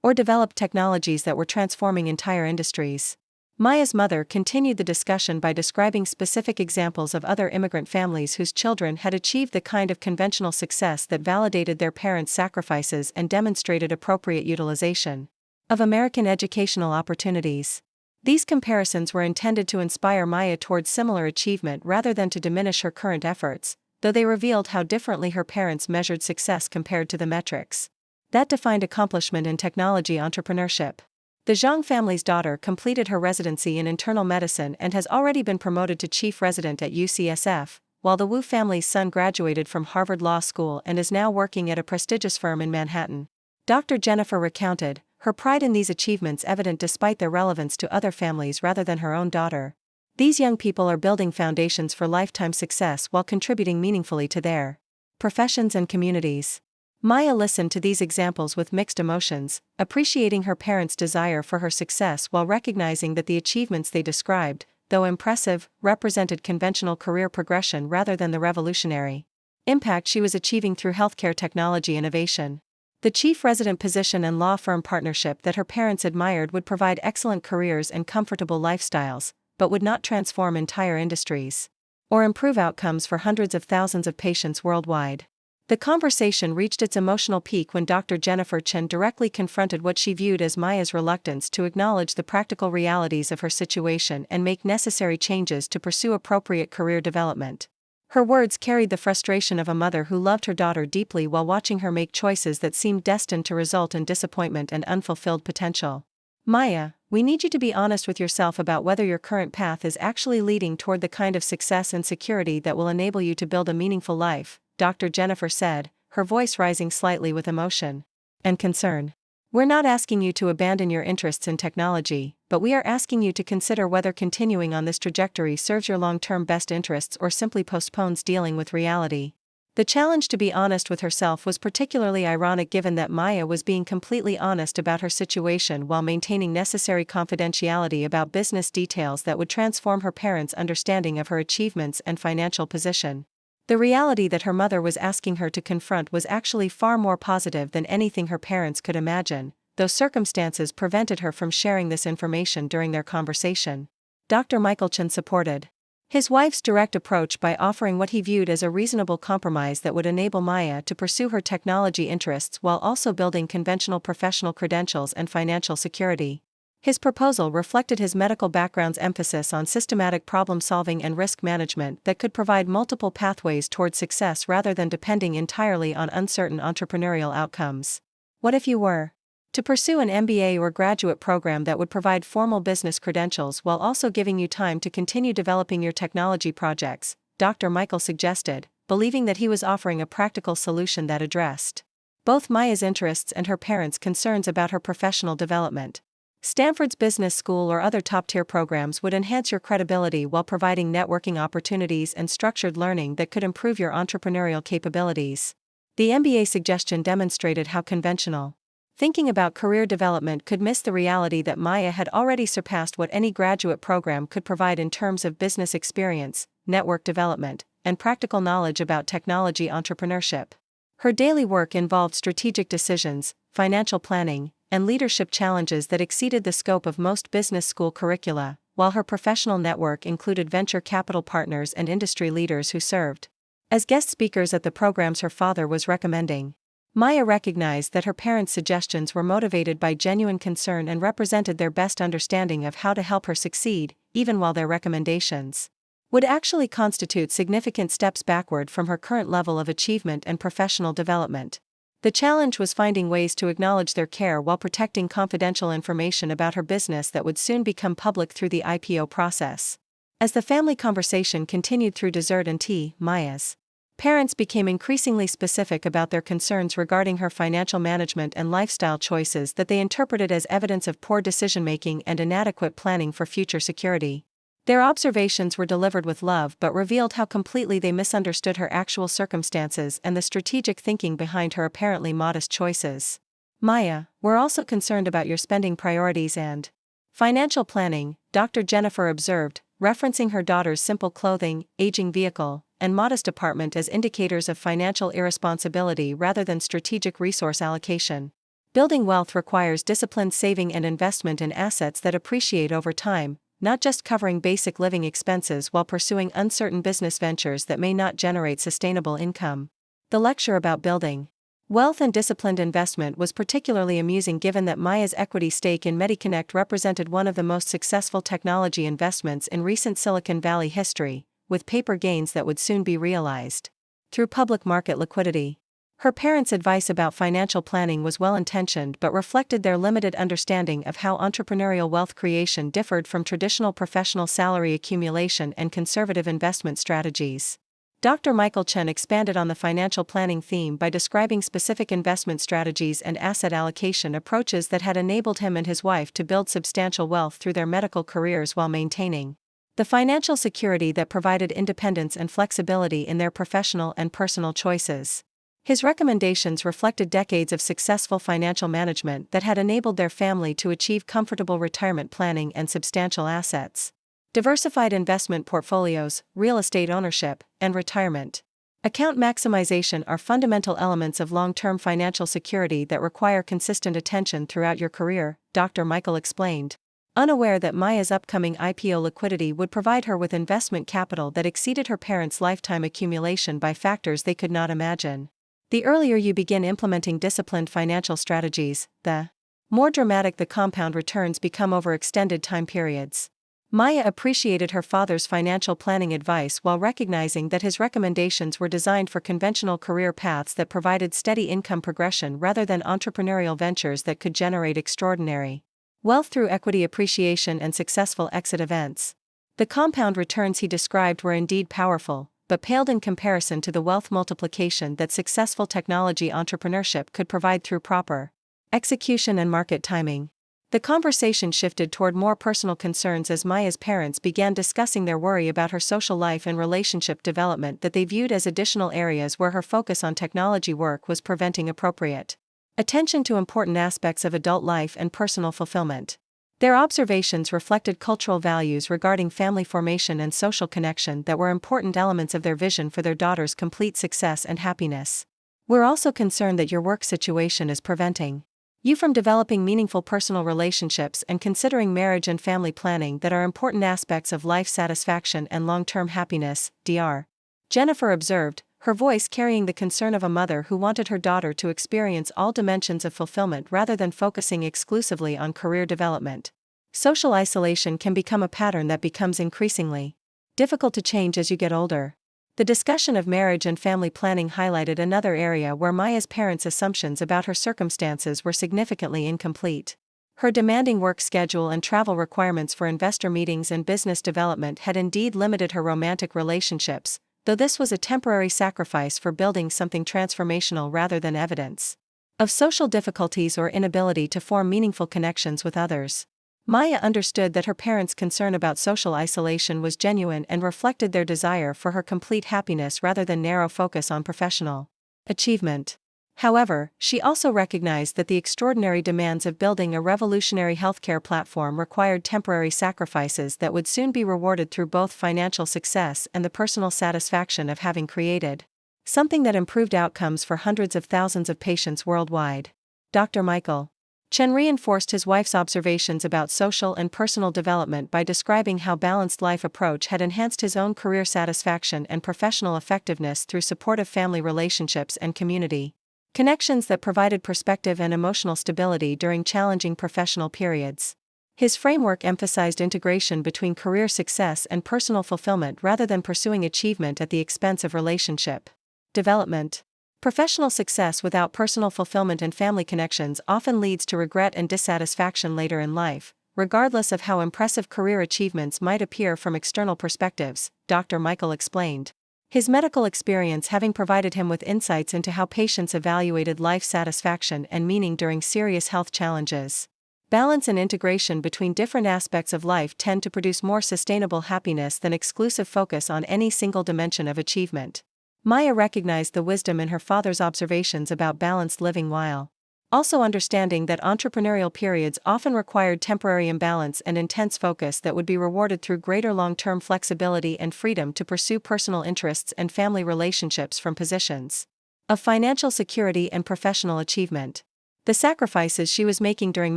or developed technologies that were transforming entire industries. Maya's mother continued the discussion by describing specific examples of other immigrant families whose children had achieved the kind of conventional success that validated their parents' sacrifices and demonstrated appropriate utilization of American educational opportunities. These comparisons were intended to inspire Maya towards similar achievement rather than to diminish her current efforts, though they revealed how differently her parents measured success compared to the metrics that defined accomplishment in technology entrepreneurship. The Zhang family's daughter completed her residency in internal medicine and has already been promoted to chief resident at UCSF, while the Wu family's son graduated from Harvard Law School and is now working at a prestigious firm in Manhattan. Dr. Jennifer recounted, her pride in these achievements evident despite their relevance to other families rather than her own daughter. These young people are building foundations for lifetime success while contributing meaningfully to their professions and communities. Maya listened to these examples with mixed emotions, appreciating her parents' desire for her success while recognizing that the achievements they described, though impressive, represented conventional career progression rather than the revolutionary impact she was achieving through healthcare technology innovation. The chief resident position and law firm partnership that her parents admired would provide excellent careers and comfortable lifestyles, but would not transform entire industries or improve outcomes for hundreds of thousands of patients worldwide. The conversation reached its emotional peak when Dr. Jennifer Chen directly confronted what she viewed as Maya's reluctance to acknowledge the practical realities of her situation and make necessary changes to pursue appropriate career development. Her words carried the frustration of a mother who loved her daughter deeply while watching her make choices that seemed destined to result in disappointment and unfulfilled potential. Maya, we need you to be honest with yourself about whether your current path is actually leading toward the kind of success and security that will enable you to build a meaningful life, Dr. Jennifer said, her voice rising slightly with emotion and concern. We're not asking you to abandon your interests in technology, but we are asking you to consider whether continuing on this trajectory serves your long-term best interests or simply postpones dealing with reality. The challenge to be honest with herself was particularly ironic given that Maya was being completely honest about her situation while maintaining necessary confidentiality about business details that would transform her parents' understanding of her achievements and financial position. The reality that her mother was asking her to confront was actually far more positive than anything her parents could imagine, though circumstances prevented her from sharing this information during their conversation. Dr. Michelson supported his wife's direct approach by offering what he viewed as a reasonable compromise that would enable Maya to pursue her technology interests while also building conventional professional credentials and financial security. His proposal reflected his medical background's emphasis on systematic problem-solving and risk management that could provide multiple pathways toward success rather than depending entirely on uncertain entrepreneurial outcomes. What if you were to pursue an MBA or graduate program that would provide formal business credentials while also giving you time to continue developing your technology projects, Dr. Michael suggested, believing that he was offering a practical solution that addressed both Maya's interests and her parents' concerns about her professional development. Stanford's business school or other top-tier programs would enhance your credibility while providing networking opportunities and structured learning that could improve your entrepreneurial capabilities. The MBA suggestion demonstrated how conventional thinking about career development could miss the reality that Maya had already surpassed what any graduate program could provide in terms of business experience, network development, and practical knowledge about technology entrepreneurship. Her daily work involved strategic decisions, financial planning, and leadership challenges that exceeded the scope of most business school curricula, while her professional network included venture capital partners and industry leaders who served as guest speakers at the programs her father was recommending. Maya recognized that her parents' suggestions were motivated by genuine concern and represented their best understanding of how to help her succeed, even while their recommendations would actually constitute significant steps backward from her current level of achievement and professional development. The challenge was finding ways to acknowledge their care while protecting confidential information about her business that would soon become public through the IPO process. As the family conversation continued through dessert and tea, Maya's parents became increasingly specific about their concerns regarding her financial management and lifestyle choices that they interpreted as evidence of poor decision-making and inadequate planning for future security. Their observations were delivered with love but revealed how completely they misunderstood her actual circumstances and the strategic thinking behind her apparently modest choices. Maya, we're also concerned about your spending priorities and financial planning, Dr. Jennifer observed, referencing her daughter's simple clothing, aging vehicle, and modest apartment as indicators of financial irresponsibility rather than strategic resource allocation. Building wealth requires disciplined saving and investment in assets that appreciate over time, not just covering basic living expenses while pursuing uncertain business ventures that may not generate sustainable income. The lecture about building wealth and disciplined investment was particularly amusing given that Maya's equity stake in MediConnect represented one of the most successful technology investments in recent Silicon Valley history, with paper gains that would soon be realized through public market liquidity. Her parents' advice about financial planning was well-intentioned but reflected their limited understanding of how entrepreneurial wealth creation differed from traditional professional salary accumulation and conservative investment strategies. Dr. Michael Chen expanded on the financial planning theme by describing specific investment strategies and asset allocation approaches that had enabled him and his wife to build substantial wealth through their medical careers while maintaining the financial security that provided independence and flexibility in their professional and personal choices. His recommendations reflected decades of successful financial management that had enabled their family to achieve comfortable retirement planning and substantial assets, diversified investment portfolios, real estate ownership, and retirement account maximization are fundamental elements of long-term financial security that require consistent attention throughout your career, Dr. Michael explained. Unaware that Maya's upcoming IPO liquidity would provide her with investment capital that exceeded her parents' lifetime accumulation by factors they could not imagine. The earlier you begin implementing disciplined financial strategies, the more dramatic the compound returns become over extended time periods. Maya appreciated her father's financial planning advice while recognizing that his recommendations were designed for conventional career paths that provided steady income progression rather than entrepreneurial ventures that could generate extraordinary wealth through equity appreciation and successful exit events. The compound returns he described were indeed powerful, but paled in comparison to the wealth multiplication that successful technology entrepreneurship could provide through proper execution and market timing. The conversation shifted toward more personal concerns as Maya's parents began discussing their worry about her social life and relationship development that they viewed as additional areas where her focus on technology work was preventing appropriate attention to important aspects of adult life and personal fulfillment. Their observations reflected cultural values regarding family formation and social connection that were important elements of their vision for their daughter's complete success and happiness. "We're also concerned that your work situation is preventing you from developing meaningful personal relationships and considering marriage and family planning that are important aspects of life satisfaction and long-term happiness," Dr. Jennifer observed, her voice carrying the concern of a mother who wanted her daughter to experience all dimensions of fulfillment rather than focusing exclusively on career development. Social isolation can become a pattern that becomes increasingly difficult to change as you get older. The discussion of marriage and family planning highlighted another area where Maya's parents' assumptions about her circumstances were significantly incomplete. Her demanding work schedule and travel requirements for investor meetings and business development had indeed limited her romantic relationships, though this was a temporary sacrifice for building something transformational rather than evidence of social difficulties or inability to form meaningful connections with others. Maya understood that her parents' concern about social isolation was genuine and reflected their desire for her complete happiness rather than narrow focus on professional achievement. However, she also recognized that the extraordinary demands of building a revolutionary healthcare platform required temporary sacrifices that would soon be rewarded through both financial success and the personal satisfaction of having created something that improved outcomes for hundreds of thousands of patients worldwide. Dr. Michael Chen reinforced his wife's observations about social and personal development by describing how balanced life approach had enhanced his own career satisfaction and professional effectiveness through supportive family relationships and community connections that provided perspective and emotional stability during challenging professional periods. His framework emphasized integration between career success and personal fulfillment rather than pursuing achievement at the expense of relationship development. Professional success without personal fulfillment and family connections often leads to regret and dissatisfaction later in life, regardless of how impressive career achievements might appear from external perspectives, Dr. Michael explained. His medical experience having provided him with insights into how patients evaluated life satisfaction and meaning during serious health challenges. Balance and integration between different aspects of life tend to produce more sustainable happiness than exclusive focus on any single dimension of achievement. Maya recognized the wisdom in her father's observations about balanced living while also understanding that entrepreneurial periods often required temporary imbalance and intense focus that would be rewarded through greater long-term flexibility and freedom to pursue personal interests and family relationships from positions of financial security and professional achievement. The sacrifices she was making during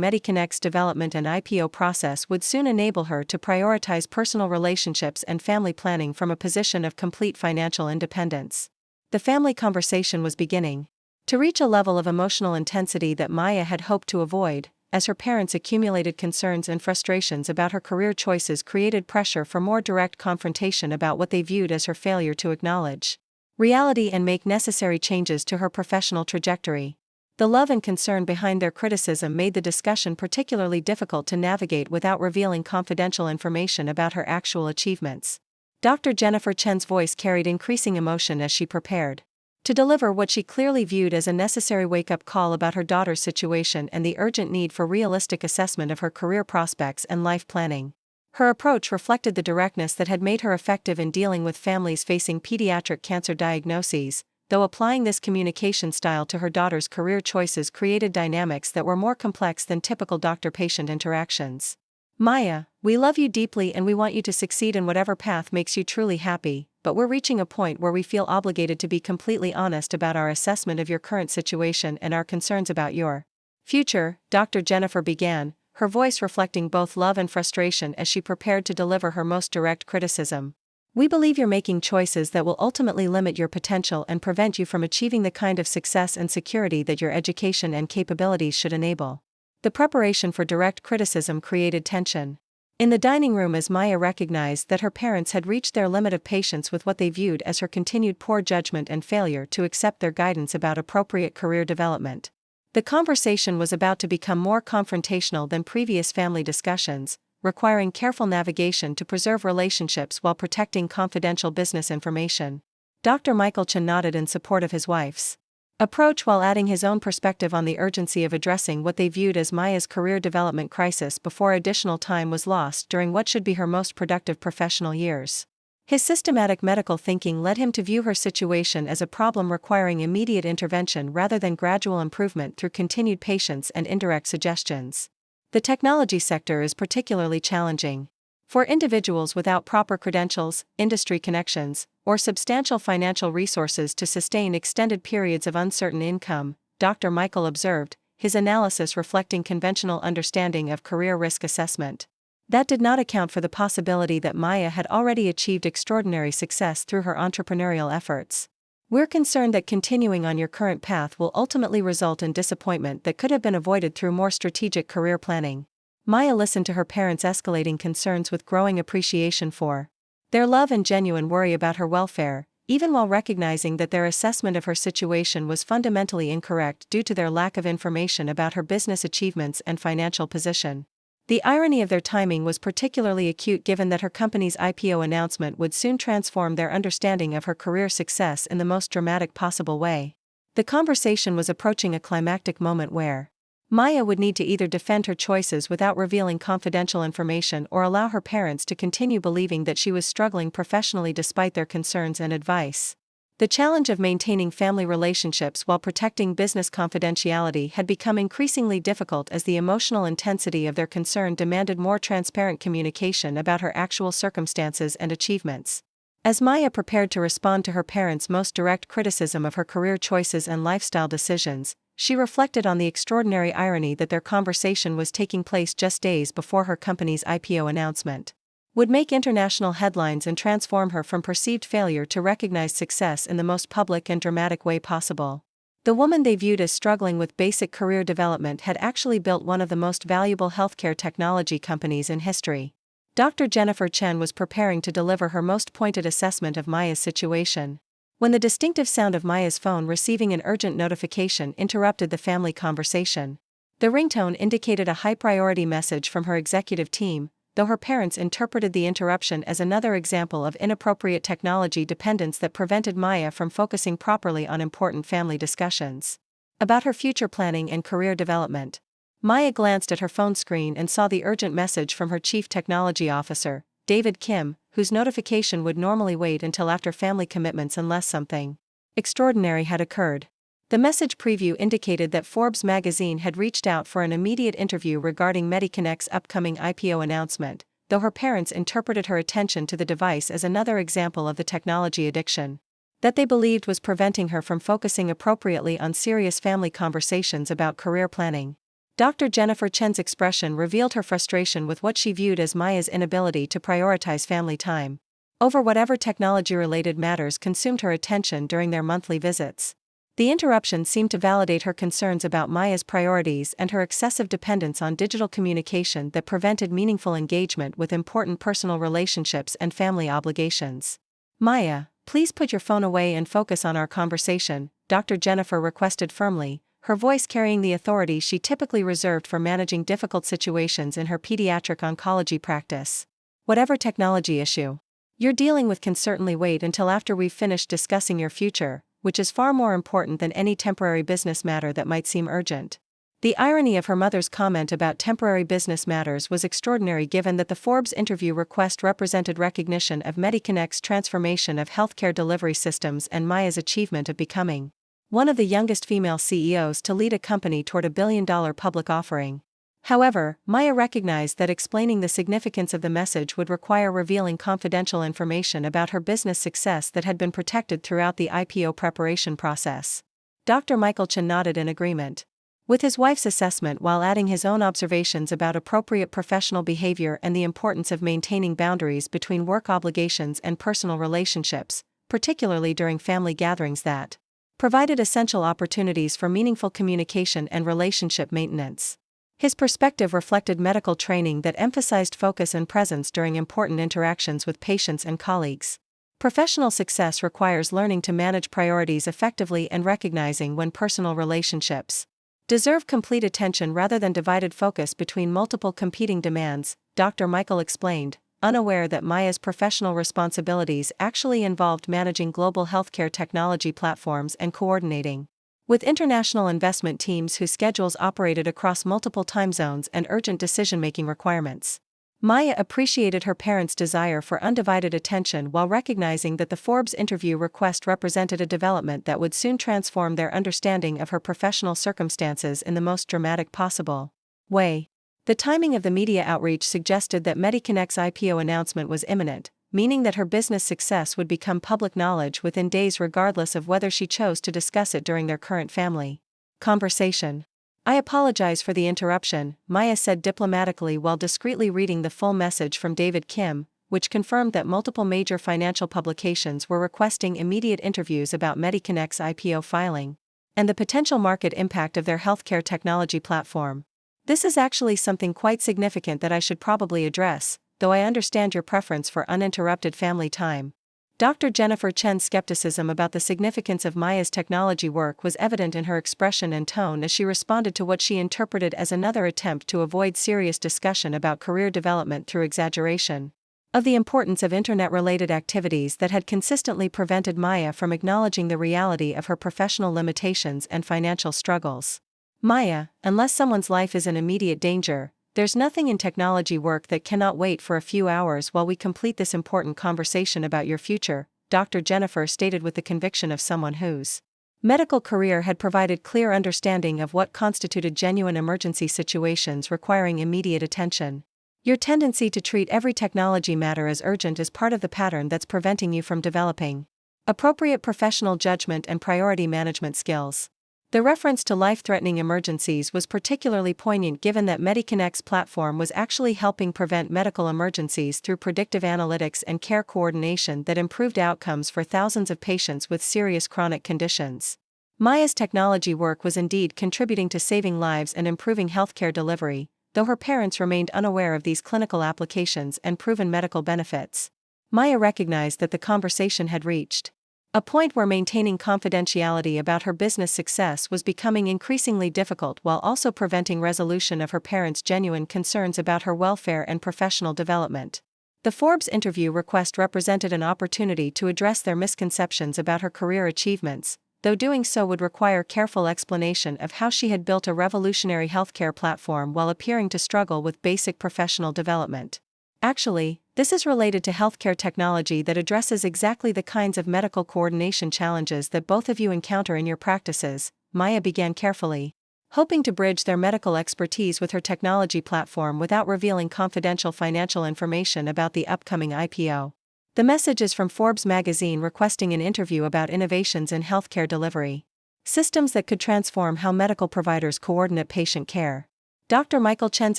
MediConnect's development and IPO process would soon enable her to prioritize personal relationships and family planning from a position of complete financial independence. The family conversation was beginning to reach a level of emotional intensity that Maya had hoped to avoid, as her parents' accumulated concerns and frustrations about her career choices created pressure for more direct confrontation about what they viewed as her failure to acknowledge reality and make necessary changes to her professional trajectory. The love and concern behind their criticism made the discussion particularly difficult to navigate without revealing confidential information about her actual achievements. Dr. Jennifer Chen's voice carried increasing emotion as she prepared to deliver what she clearly viewed as a necessary wake-up call about her daughter's situation and the urgent need for realistic assessment of her career prospects and life planning. Her approach reflected the directness that had made her effective in dealing with families facing pediatric cancer diagnoses, though applying this communication style to her daughter's career choices created dynamics that were more complex than typical doctor-patient interactions. "Maya, we love you deeply and we want you to succeed in whatever path makes you truly happy, but we're reaching a point where we feel obligated to be completely honest about our assessment of your current situation and our concerns about your future," Dr. Jennifer began, her voice reflecting both love and frustration as she prepared to deliver her most direct criticism. "We believe you're making choices that will ultimately limit your potential and prevent you from achieving the kind of success and security that your education and capabilities should enable." The preparation for direct criticism created tension. In the dining room, as Maya recognized that her parents had reached their limit of patience with what they viewed as her continued poor judgment and failure to accept their guidance about appropriate career development. The conversation was about to become more confrontational than previous family discussions, requiring careful navigation to preserve relationships while protecting confidential business information. Dr. Michael Chen nodded in support of his wife's approach while adding his own perspective on the urgency of addressing what they viewed as Maya's career development crisis before additional time was lost during what should be her most productive professional years. His systematic medical thinking led him to view her situation as a problem requiring immediate intervention rather than gradual improvement through continued patience and indirect suggestions. The technology sector is particularly challenging. For individuals without proper credentials, industry connections, or substantial financial resources to sustain extended periods of uncertain income, Dr. Michael observed, his analysis reflecting conventional understanding of career risk assessment. That did not account for the possibility that Maya had already achieved extraordinary success through her entrepreneurial efforts. We're concerned that continuing on your current path will ultimately result in disappointment that could have been avoided through more strategic career planning. Maya listened to her parents' escalating concerns with growing appreciation for their love and genuine worry about her welfare, even while recognizing that their assessment of her situation was fundamentally incorrect due to their lack of information about her business achievements and financial position. The irony of their timing was particularly acute given that her company's IPO announcement would soon transform their understanding of her career success in the most dramatic possible way. The conversation was approaching a climactic moment where Maya would need to either defend her choices without revealing confidential information or allow her parents to continue believing that she was struggling professionally despite their concerns and advice. The challenge of maintaining family relationships while protecting business confidentiality had become increasingly difficult as the emotional intensity of their concern demanded more transparent communication about her actual circumstances and achievements. As Maya prepared to respond to her parents' most direct criticism of her career choices and lifestyle decisions, she reflected on the extraordinary irony that their conversation was taking place just days before her company's IPO announcement would make international headlines and transform her from perceived failure to recognized success in the most public and dramatic way possible. The woman they viewed as struggling with basic career development had actually built one of the most valuable healthcare technology companies in history. Dr. Jennifer Chen was preparing to deliver her most pointed assessment of Maya's situation when the distinctive sound of Maya's phone receiving an urgent notification interrupted the family conversation. The ringtone indicated a high-priority message from her executive team, though her parents interpreted the interruption as another example of inappropriate technology dependence that prevented Maya from focusing properly on important family discussions about her future planning and career development. Maya glanced at her phone screen and saw the urgent message from her chief technology officer, David Kim, whose notification would normally wait until after family commitments unless something extraordinary had occurred. The message preview indicated that Forbes magazine had reached out for an immediate interview regarding Mediconnect's upcoming IPO announcement, though her parents interpreted her attention to the device as another example of the technology addiction that they believed was preventing her from focusing appropriately on serious family conversations about career planning. Dr. Jennifer Chen's expression revealed her frustration with what she viewed as Maya's inability to prioritize family time over whatever technology-related matters consumed her attention during their monthly visits. The interruption seemed to validate her concerns about Maya's priorities and her excessive dependence on digital communication that prevented meaningful engagement with important personal relationships and family obligations. "Maya, please put your phone away and focus on our conversation," Dr. Jennifer requested firmly, her voice carrying the authority she typically reserved for managing difficult situations in her pediatric oncology practice. "Whatever technology issue you're dealing with can certainly wait until after we've finished discussing your future, which is far more important than any temporary business matter that might seem urgent." The irony of her mother's comment about temporary business matters was extraordinary given that the Forbes interview request represented recognition of Mediconnect's transformation of healthcare delivery systems and Maya's achievement of becoming one of the youngest female CEOs to lead a company toward a billion-dollar public offering. However, Maya recognized that explaining the significance of the message would require revealing confidential information about her business success that had been protected throughout the IPO preparation process. Dr. Michael Chen nodded in agreement with his wife's assessment while adding his own observations about appropriate professional behavior and the importance of maintaining boundaries between work obligations and personal relationships, particularly during family gatherings that provided essential opportunities for meaningful communication and relationship maintenance. His perspective reflected medical training that emphasized focus and presence during important interactions with patients and colleagues. Professional success requires learning to manage priorities effectively and recognizing when personal relationships deserve complete attention rather than divided focus between multiple competing demands, Dr. Michael explained, unaware that Maya's professional responsibilities actually involved managing global healthcare technology platforms and coordinating with international investment teams whose schedules operated across multiple time zones and urgent decision-making requirements. Maya appreciated her parents' desire for undivided attention while recognizing that the Forbes interview request represented a development that would soon transform their understanding of her professional circumstances in the most dramatic possible way. The timing of the media outreach suggested that Mediconnect's IPO announcement was imminent, meaning that her business success would become public knowledge within days regardless of whether she chose to discuss it during their current family conversation. "I apologize for the interruption," Maya said diplomatically while discreetly reading the full message from David Kim, which confirmed that multiple major financial publications were requesting immediate interviews about Mediconnect's IPO filing and the potential market impact of their healthcare technology platform. "This is actually something quite significant that I should probably address, though I understand your preference for uninterrupted family time." Dr. Jennifer Chen's skepticism about the significance of Maya's technology work was evident in her expression and tone as she responded to what she interpreted as another attempt to avoid serious discussion about career development through exaggeration of the importance of internet-related activities that had consistently prevented Maya from acknowledging the reality of her professional limitations and financial struggles. "Maya, unless someone's life is in immediate danger, there's nothing in technology work that cannot wait for a few hours while we complete this important conversation about your future," Dr. Jennifer stated with the conviction of someone whose medical career had provided clear understanding of what constituted genuine emergency situations requiring immediate attention. "Your tendency to treat every technology matter as urgent is part of the pattern that's preventing you from developing appropriate professional judgment and priority management skills." The reference to life-threatening emergencies was particularly poignant given that Mediconnect's platform was actually helping prevent medical emergencies through predictive analytics and care coordination that improved outcomes for thousands of patients with serious chronic conditions. Maya's technology work was indeed contributing to saving lives and improving healthcare delivery, though her parents remained unaware of these clinical applications and proven medical benefits. Maya recognized that the conversation had reached a point where maintaining confidentiality about her business success was becoming increasingly difficult while also preventing resolution of her parents' genuine concerns about her welfare and professional development. The Forbes interview request represented an opportunity to address their misconceptions about her career achievements, though doing so would require careful explanation of how she had built a revolutionary healthcare platform while appearing to struggle with basic professional development. "Actually, this is related to healthcare technology that addresses exactly the kinds of medical coordination challenges that both of you encounter in your practices," Maya began carefully, hoping to bridge their medical expertise with her technology platform without revealing confidential financial information about the upcoming IPO. "The message is from Forbes magazine requesting an interview about innovations in healthcare delivery systems that could transform how medical providers coordinate patient care." Dr. Michael Chen's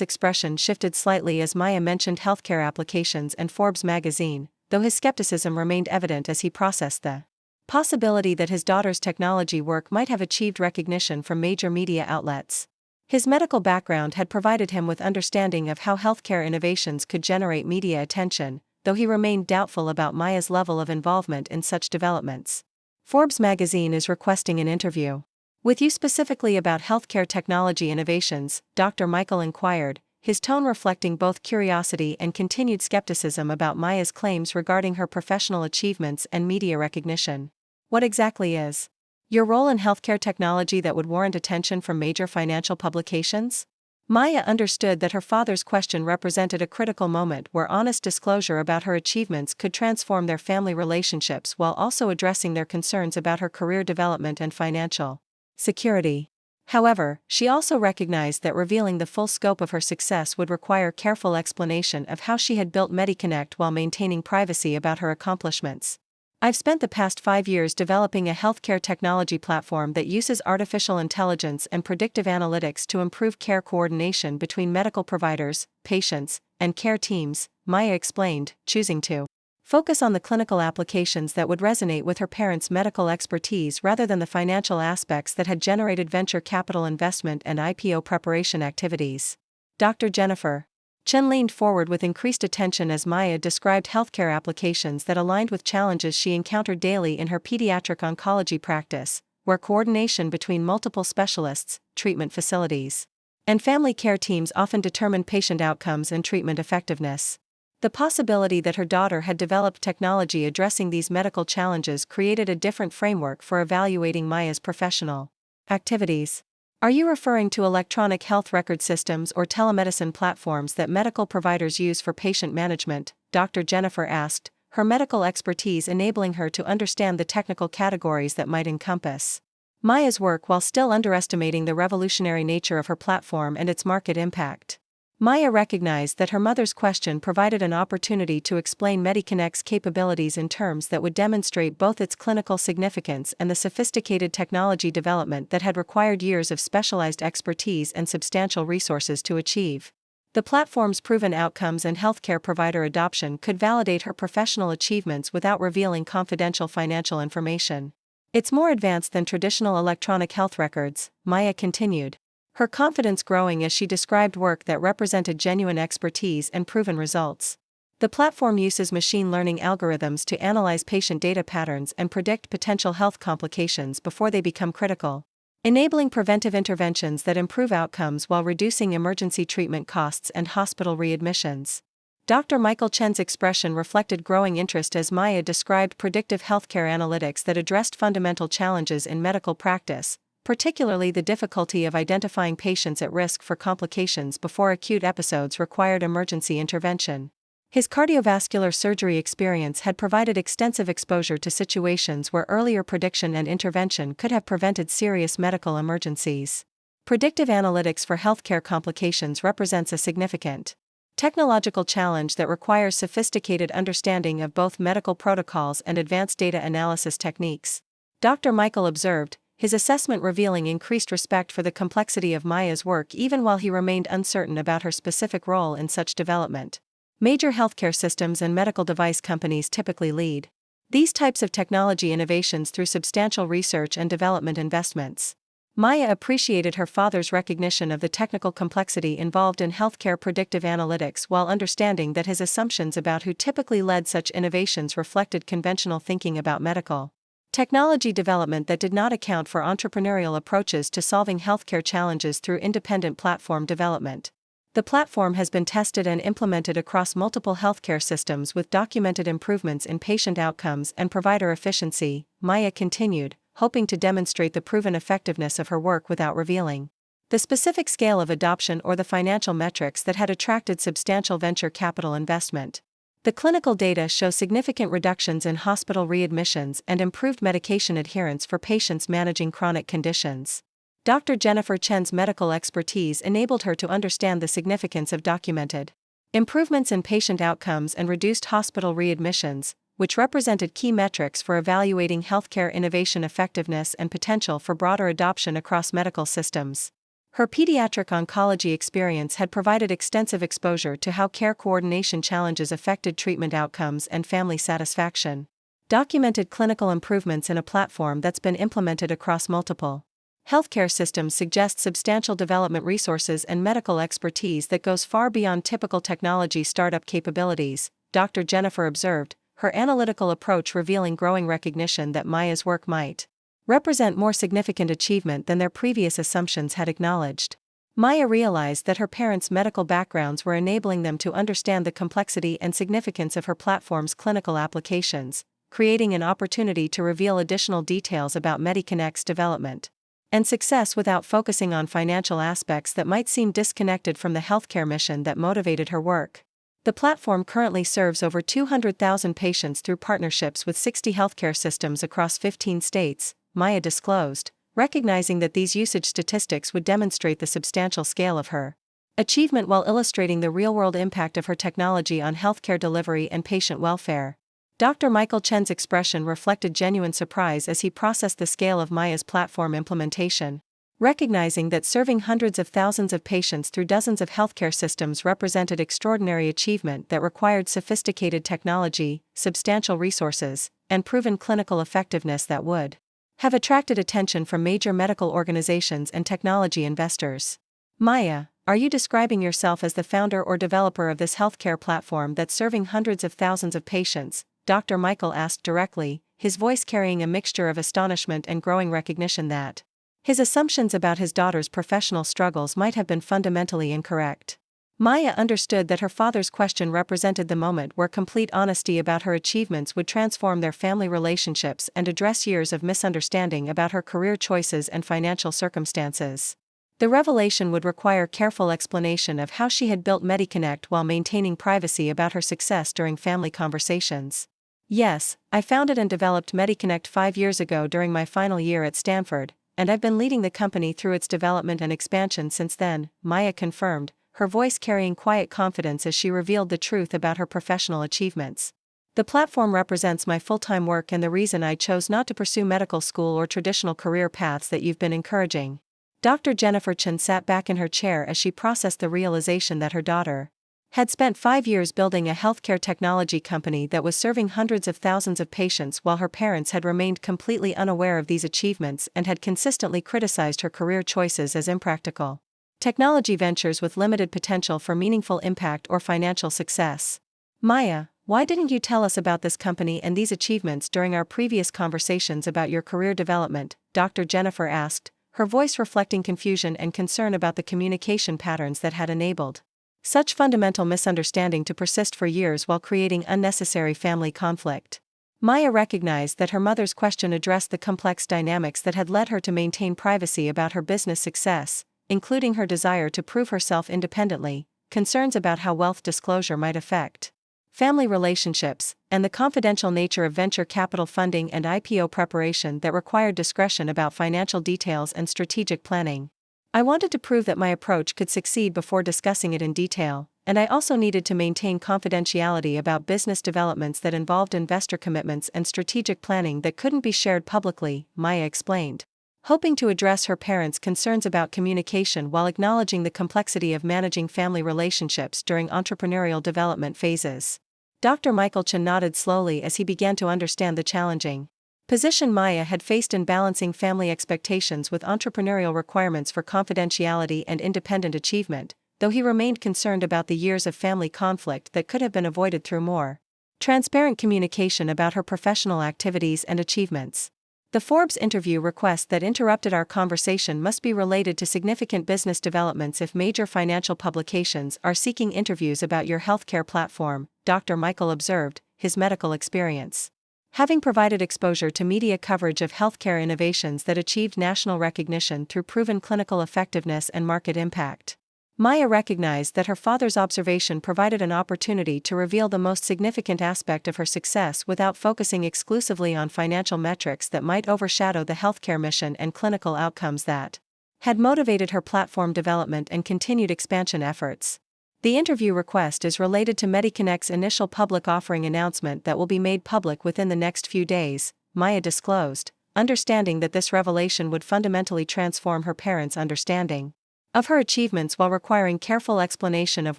expression shifted slightly as Maya mentioned healthcare applications and Forbes magazine, though his skepticism remained evident as he processed the possibility that his daughter's technology work might have achieved recognition from major media outlets. His medical background had provided him with understanding of how healthcare innovations could generate media attention, though he remained doubtful about Maya's level of involvement in such developments. "Forbes magazine is requesting an interview with you specifically about healthcare technology innovations," Dr. Michael inquired, his tone reflecting both curiosity and continued skepticism about Maya's claims regarding her professional achievements and media recognition. "What exactly is your role in healthcare technology that would warrant attention from major financial publications?" Maya understood that her father's question represented a critical moment where honest disclosure about her achievements could transform their family relationships while also addressing their concerns about her career development and financial security. However, she also recognized that revealing the full scope of her success would require careful explanation of how she had built Mediconnect while maintaining privacy about her accomplishments. "I've spent the past 5 years developing a healthcare technology platform that uses artificial intelligence and predictive analytics to improve care coordination between medical providers, patients, and care teams," Maya explained, choosing to focus on the clinical applications that would resonate with her parents' medical expertise rather than the financial aspects that had generated venture capital investment and IPO preparation activities. Dr. Jennifer Chen leaned forward with increased attention as Maya described healthcare applications that aligned with challenges she encountered daily in her pediatric oncology practice, where coordination between multiple specialists, treatment facilities, and family care teams often determined patient outcomes and treatment effectiveness. The possibility that her daughter had developed technology addressing these medical challenges created a different framework for evaluating Maya's professional activities. Are you referring to electronic health record systems or telemedicine platforms that medical providers use for patient management? Dr. Jennifer asked, her medical expertise enabling her to understand the technical categories that might encompass Maya's work while still underestimating the revolutionary nature of her platform and its market impact. Maya recognized that her mother's question provided an opportunity to explain Mediconnect's capabilities in terms that would demonstrate both its clinical significance and the sophisticated technology development that had required years of specialized expertise and substantial resources to achieve. The platform's proven outcomes and healthcare provider adoption could validate her professional achievements without revealing confidential financial information. It's more advanced than traditional electronic health records, Maya continued, her confidence growing as she described work that represented genuine expertise and proven results. The platform uses machine learning algorithms to analyze patient data patterns and predict potential health complications before they become critical, enabling preventive interventions that improve outcomes while reducing emergency treatment costs and hospital readmissions. Dr. Michael Chen's expression reflected growing interest as Maya described predictive healthcare analytics that addressed fundamental challenges in medical practice, particularly the difficulty of identifying patients at risk for complications before acute episodes required emergency intervention. His cardiovascular surgery experience had provided extensive exposure to situations where earlier prediction and intervention could have prevented serious medical emergencies. Predictive analytics for healthcare complications represents a significant technological challenge that requires sophisticated understanding of both medical protocols and advanced data analysis techniques. Dr. Michael observed, his assessment revealing increased respect for the complexity of Maya's work even while he remained uncertain about her specific role in such development. Major healthcare systems and medical device companies typically lead these types of technology innovations through substantial research and development investments. Maya appreciated her father's recognition of the technical complexity involved in healthcare predictive analytics while understanding that his assumptions about who typically led such innovations reflected conventional thinking about medical technology development that did not account for entrepreneurial approaches to solving healthcare challenges through independent platform development. The platform has been tested and implemented across multiple healthcare systems with documented improvements in patient outcomes and provider efficiency, Maya continued, hoping to demonstrate the proven effectiveness of her work without revealing the specific scale of adoption or the financial metrics that had attracted substantial venture capital investment. The clinical data show significant reductions in hospital readmissions and improved medication adherence for patients managing chronic conditions. Dr. Jennifer Chen's medical expertise enabled her to understand the significance of documented improvements in patient outcomes and reduced hospital readmissions, which represented key metrics for evaluating healthcare innovation effectiveness and potential for broader adoption across medical systems. Her pediatric oncology experience had provided extensive exposure to how care coordination challenges affected treatment outcomes and family satisfaction. Documented clinical improvements in a platform that's been implemented across multiple healthcare systems suggests substantial development resources and medical expertise that goes far beyond typical technology startup capabilities, Dr. Jennifer observed, her analytical approach revealing growing recognition that Maya's work might represent more significant achievement than their previous assumptions had acknowledged. Maya realized that her parents' medical backgrounds were enabling them to understand the complexity and significance of her platform's clinical applications, creating an opportunity to reveal additional details about Mediconnect's development and success without focusing on financial aspects that might seem disconnected from the healthcare mission that motivated her work. The platform currently serves over 200,000 patients through partnerships with 60 healthcare systems across 15 states, Maya disclosed, recognizing that these usage statistics would demonstrate the substantial scale of her achievement while illustrating the real-world impact of her technology on healthcare delivery and patient welfare. Dr. Michael Chen's expression reflected genuine surprise as he processed the scale of Maya's platform implementation. Recognizing that serving hundreds of thousands of patients through dozens of healthcare systems represented extraordinary achievement that required sophisticated technology, substantial resources, and proven clinical effectiveness that would have attracted attention from major medical organizations and technology investors. Maya, are you describing yourself as the founder or developer of this healthcare platform that's serving hundreds of thousands of patients? Dr. Michael asked directly, his voice carrying a mixture of astonishment and growing recognition that his assumptions about his daughter's professional struggles might have been fundamentally incorrect. Maya understood that her father's question represented the moment where complete honesty about her achievements would transform their family relationships and address years of misunderstanding about her career choices and financial circumstances. The revelation would require careful explanation of how she had built MediConnect while maintaining privacy about her success during family conversations. Yes, I founded and developed MediConnect 5 years ago during my final year at Stanford, and I've been leading the company through its development and expansion since then, Maya confirmed, her voice carrying quiet confidence as she revealed the truth about her professional achievements. The platform represents my full-time work and the reason I chose not to pursue medical school or traditional career paths that you've been encouraging. Dr. Jennifer Chen sat back in her chair as she processed the realization that her daughter had spent 5 years building a healthcare technology company that was serving hundreds of thousands of patients while her parents had remained completely unaware of these achievements and had consistently criticized her career choices as impractical technology ventures with limited potential for meaningful impact or financial success. Maya, why didn't you tell us about this company and these achievements during our previous conversations about your career development? Dr. Jennifer asked, her voice reflecting confusion and concern about the communication patterns that had enabled such fundamental misunderstanding to persist for years while creating unnecessary family conflict. Maya recognized that her mother's question addressed the complex dynamics that had led her to maintain privacy about her business success, including her desire to prove herself independently, concerns about how wealth disclosure might affect family relationships, and the confidential nature of venture capital funding and IPO preparation that required discretion about financial details and strategic planning. I wanted to prove that my approach could succeed before discussing it in detail, and I also needed to maintain confidentiality about business developments that involved investor commitments and strategic planning that couldn't be shared publicly, Maya explained, hoping to address her parents' concerns about communication while acknowledging the complexity of managing family relationships during entrepreneurial development phases. Dr. Michael Chen nodded slowly as he began to understand the challenging position Maya had faced in balancing family expectations with entrepreneurial requirements for confidentiality and independent achievement, though he remained concerned about the years of family conflict that could have been avoided through more transparent communication about her professional activities and achievements. The Forbes interview request that interrupted our conversation must be related to significant business developments if major financial publications are seeking interviews about your healthcare platform, Dr. Michael observed, his medical experience having provided exposure to media coverage of healthcare innovations that achieved national recognition through proven clinical effectiveness and market impact. Maya recognized that her father's observation provided an opportunity to reveal the most significant aspect of her success without focusing exclusively on financial metrics that might overshadow the healthcare mission and clinical outcomes that had motivated her platform development and continued expansion efforts. The interview request is related to MediConnect's initial public offering announcement that will be made public within the next few days, Maya disclosed, understanding that this revelation would fundamentally transform her parents' understanding of her achievements while requiring careful explanation of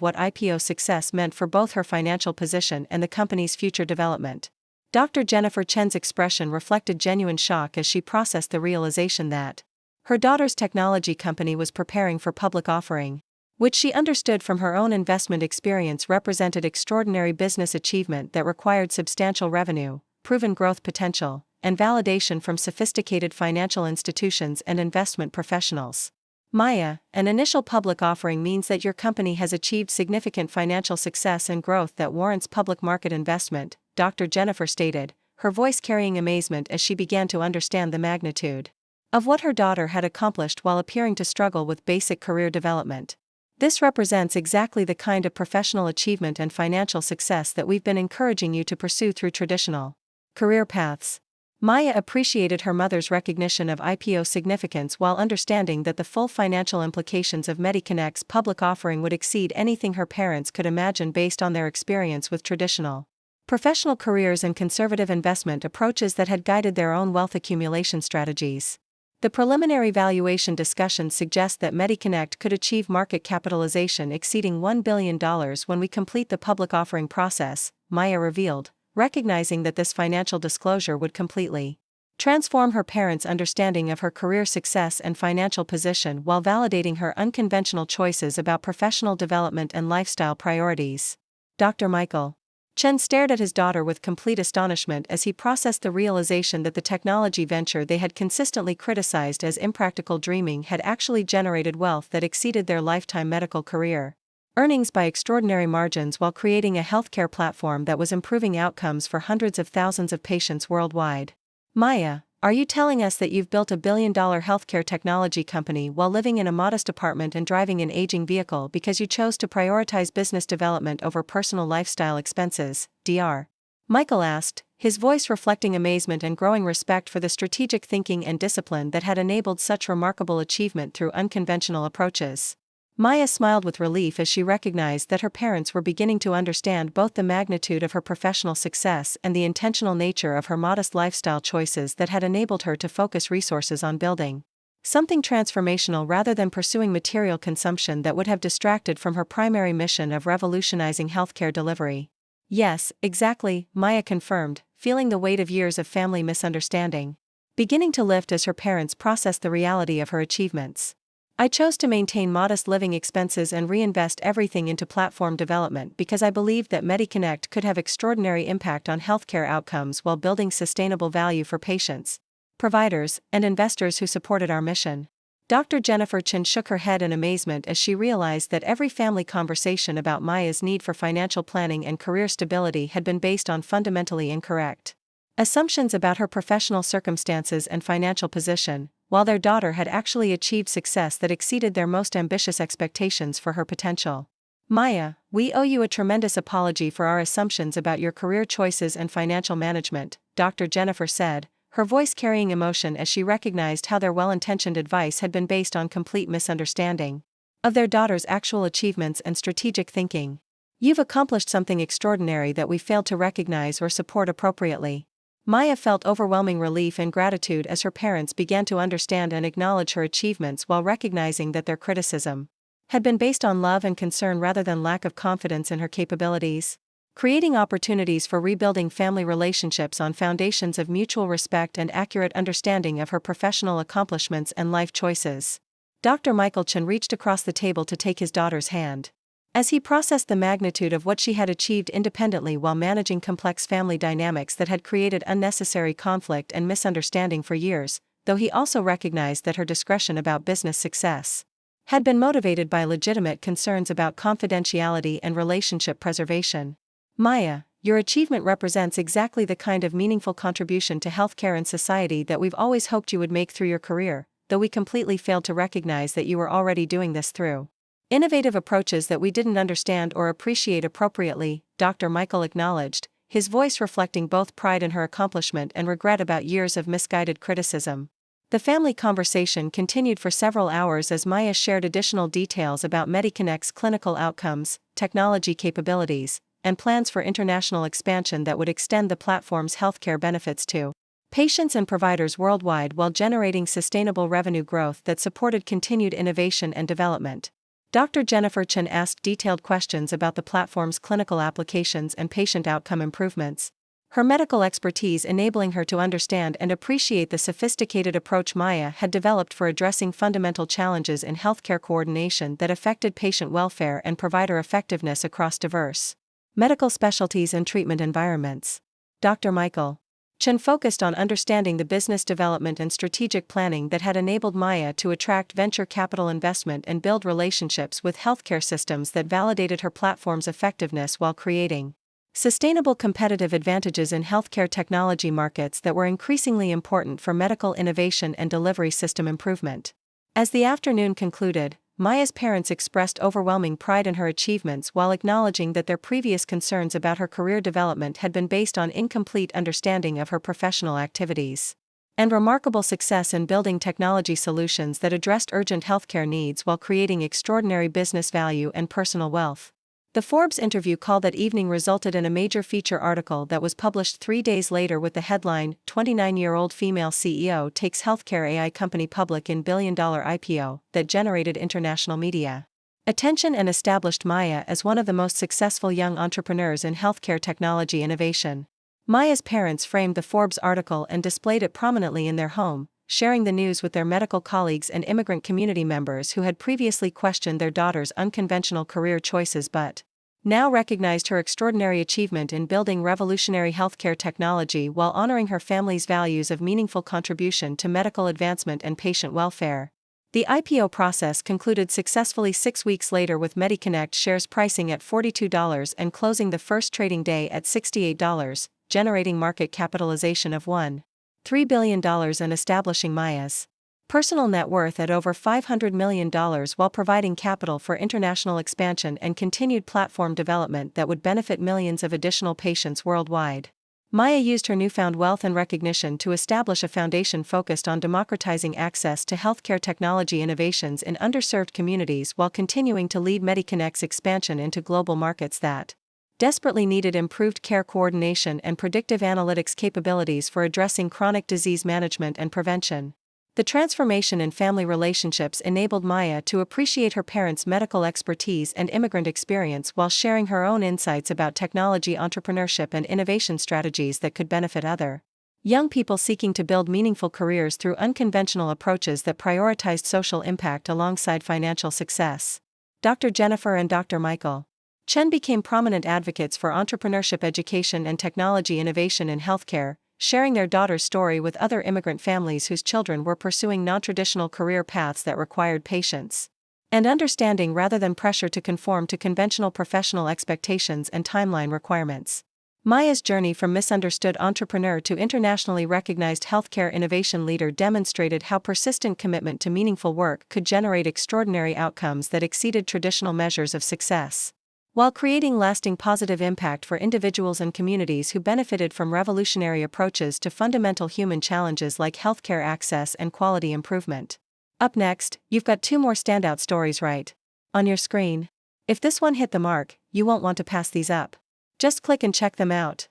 what IPO success meant for both her financial position and the company's future development. Dr. Jennifer Chen's expression reflected genuine shock as she processed the realization that her daughter's technology company was preparing for public offering, which she understood from her own investment experience represented extraordinary business achievement that required substantial revenue, proven growth potential, and validation from sophisticated financial institutions and investment professionals. Maya, an initial public offering means that your company has achieved significant financial success and growth that warrants public market investment, Dr. Jennifer stated, her voice carrying amazement as she began to understand the magnitude of what her daughter had accomplished while appearing to struggle with basic career development. This represents exactly the kind of professional achievement and financial success that we've been encouraging you to pursue through traditional career paths. Maya appreciated her mother's recognition of IPO significance while understanding that the full financial implications of MediConnect's public offering would exceed anything her parents could imagine based on their experience with traditional professional careers and conservative investment approaches that had guided their own wealth accumulation strategies. The preliminary valuation discussions suggest that MediConnect could achieve market capitalization exceeding $1 billion when we complete the public offering process, Maya revealed, recognizing that this financial disclosure would completely transform her parents' understanding of her career success and financial position while validating her unconventional choices about professional development and lifestyle priorities. Dr. Michael Chen stared at his daughter with complete astonishment as he processed the realization that the technology venture they had consistently criticized as impractical dreaming had actually generated wealth that exceeded their lifetime medical career earnings by extraordinary margins while creating a healthcare platform that was improving outcomes for hundreds of thousands of patients worldwide. Maya, are you telling us that you've built a billion-dollar healthcare technology company while living in a modest apartment and driving an aging vehicle because you chose to prioritize business development over personal lifestyle expenses, Dr. Michael asked, his voice reflecting amazement and growing respect for the strategic thinking and discipline that had enabled such remarkable achievement through unconventional approaches. Maya smiled with relief as she recognized that her parents were beginning to understand both the magnitude of her professional success and the intentional nature of her modest lifestyle choices that had enabled her to focus resources on building something transformational rather than pursuing material consumption that would have distracted from her primary mission of revolutionizing healthcare delivery. Yes, exactly, Maya confirmed, feeling the weight of years of family misunderstanding beginning to lift as her parents processed the reality of her achievements. I chose to maintain modest living expenses and reinvest everything into platform development because I believed that MediConnect could have extraordinary impact on healthcare outcomes while building sustainable value for patients, providers, and investors who supported our mission. Dr. Jennifer Chen shook her head in amazement as she realized that every family conversation about Maya's need for financial planning and career stability had been based on fundamentally incorrect assumptions about her professional circumstances and financial position, while their daughter had actually achieved success that exceeded their most ambitious expectations for her potential. Maya, we owe you a tremendous apology for our assumptions about your career choices and financial management, Dr. Jennifer said, her voice carrying emotion as she recognized how their well-intentioned advice had been based on complete misunderstanding of their daughter's actual achievements and strategic thinking. You've accomplished something extraordinary that we failed to recognize or support appropriately. Maya felt overwhelming relief and gratitude as her parents began to understand and acknowledge her achievements while recognizing that their criticism had been based on love and concern rather than lack of confidence in her capabilities, creating opportunities for rebuilding family relationships on foundations of mutual respect and accurate understanding of her professional accomplishments and life choices. Dr. Michael Chen reached across the table to take his daughter's hand. As he processed the magnitude of what she had achieved independently while managing complex family dynamics that had created unnecessary conflict and misunderstanding for years, though he also recognized that her discretion about business success had been motivated by legitimate concerns about confidentiality and relationship preservation. Maya, your achievement represents exactly the kind of meaningful contribution to healthcare and society that we've always hoped you would make through your career, though we completely failed to recognize that you were already doing this through innovative approaches that we didn't understand or appreciate appropriately, Dr. Michael acknowledged, his voice reflecting both pride in her accomplishment and regret about years of misguided criticism. The family conversation continued for several hours as Maya shared additional details about MediConnect's clinical outcomes, technology capabilities, and plans for international expansion that would extend the platform's healthcare benefits to patients and providers worldwide while generating sustainable revenue growth that supported continued innovation and development. Dr. Jennifer Chen asked detailed questions about the platform's clinical applications and patient outcome improvements, her medical expertise enabling her to understand and appreciate the sophisticated approach Maya had developed for addressing fundamental challenges in healthcare coordination that affected patient welfare and provider effectiveness across diverse medical specialties and treatment environments. Dr. Michael Chen focused on understanding the business development and strategic planning that had enabled Maya to attract venture capital investment and build relationships with healthcare systems that validated her platform's effectiveness while creating sustainable competitive advantages in healthcare technology markets that were increasingly important for medical innovation and delivery system improvement. As the afternoon concluded, Maya's parents expressed overwhelming pride in her achievements while acknowledging that their previous concerns about her career development had been based on incomplete understanding of her professional activities and remarkable success in building technology solutions that addressed urgent healthcare needs while creating extraordinary business value and personal wealth. The Forbes interview call that evening resulted in a major feature article that was published 3 days later with the headline, 29-year-old female CEO takes healthcare AI company public in billion-dollar IPO, that generated international media attention and established Maya as one of the most successful young entrepreneurs in healthcare technology innovation. Maya's parents framed the Forbes article and displayed it prominently in their home, sharing the news with their medical colleagues and immigrant community members who had previously questioned their daughter's unconventional career choices but now recognized her extraordinary achievement in building revolutionary healthcare technology while honoring her family's values of meaningful contribution to medical advancement and patient welfare. The IPO process concluded successfully 6 weeks later with MediConnect shares pricing at $42 and closing the first trading day at $68, generating market capitalization of $1.3 billion and establishing Maya's personal net worth at over $500 million while providing capital for international expansion and continued platform development that would benefit millions of additional patients worldwide. Maya used her newfound wealth and recognition to establish a foundation focused on democratizing access to healthcare technology innovations in underserved communities while continuing to lead MediConnect's expansion into global markets that desperately needed improved care coordination and predictive analytics capabilities for addressing chronic disease management and prevention. The transformation in family relationships enabled Maya to appreciate her parents' medical expertise and immigrant experience while sharing her own insights about technology entrepreneurship and innovation strategies that could benefit other young people seeking to build meaningful careers through unconventional approaches that prioritized social impact alongside financial success. Dr. Jennifer and Dr. Michael Chen became prominent advocates for entrepreneurship education and technology innovation in healthcare, sharing their daughter's story with other immigrant families whose children were pursuing non-traditional career paths that required patience and understanding rather than pressure to conform to conventional professional expectations and timeline requirements. Maya's journey from misunderstood entrepreneur to internationally recognized healthcare innovation leader demonstrated how persistent commitment to meaningful work could generate extraordinary outcomes that exceeded traditional measures of success, while creating lasting positive impact for individuals and communities who benefited from revolutionary approaches to fundamental human challenges like healthcare access and quality improvement. Up next, you've got 2 more standout stories right on your screen. If this one hit the mark, you won't want to pass these up. Just click and check them out.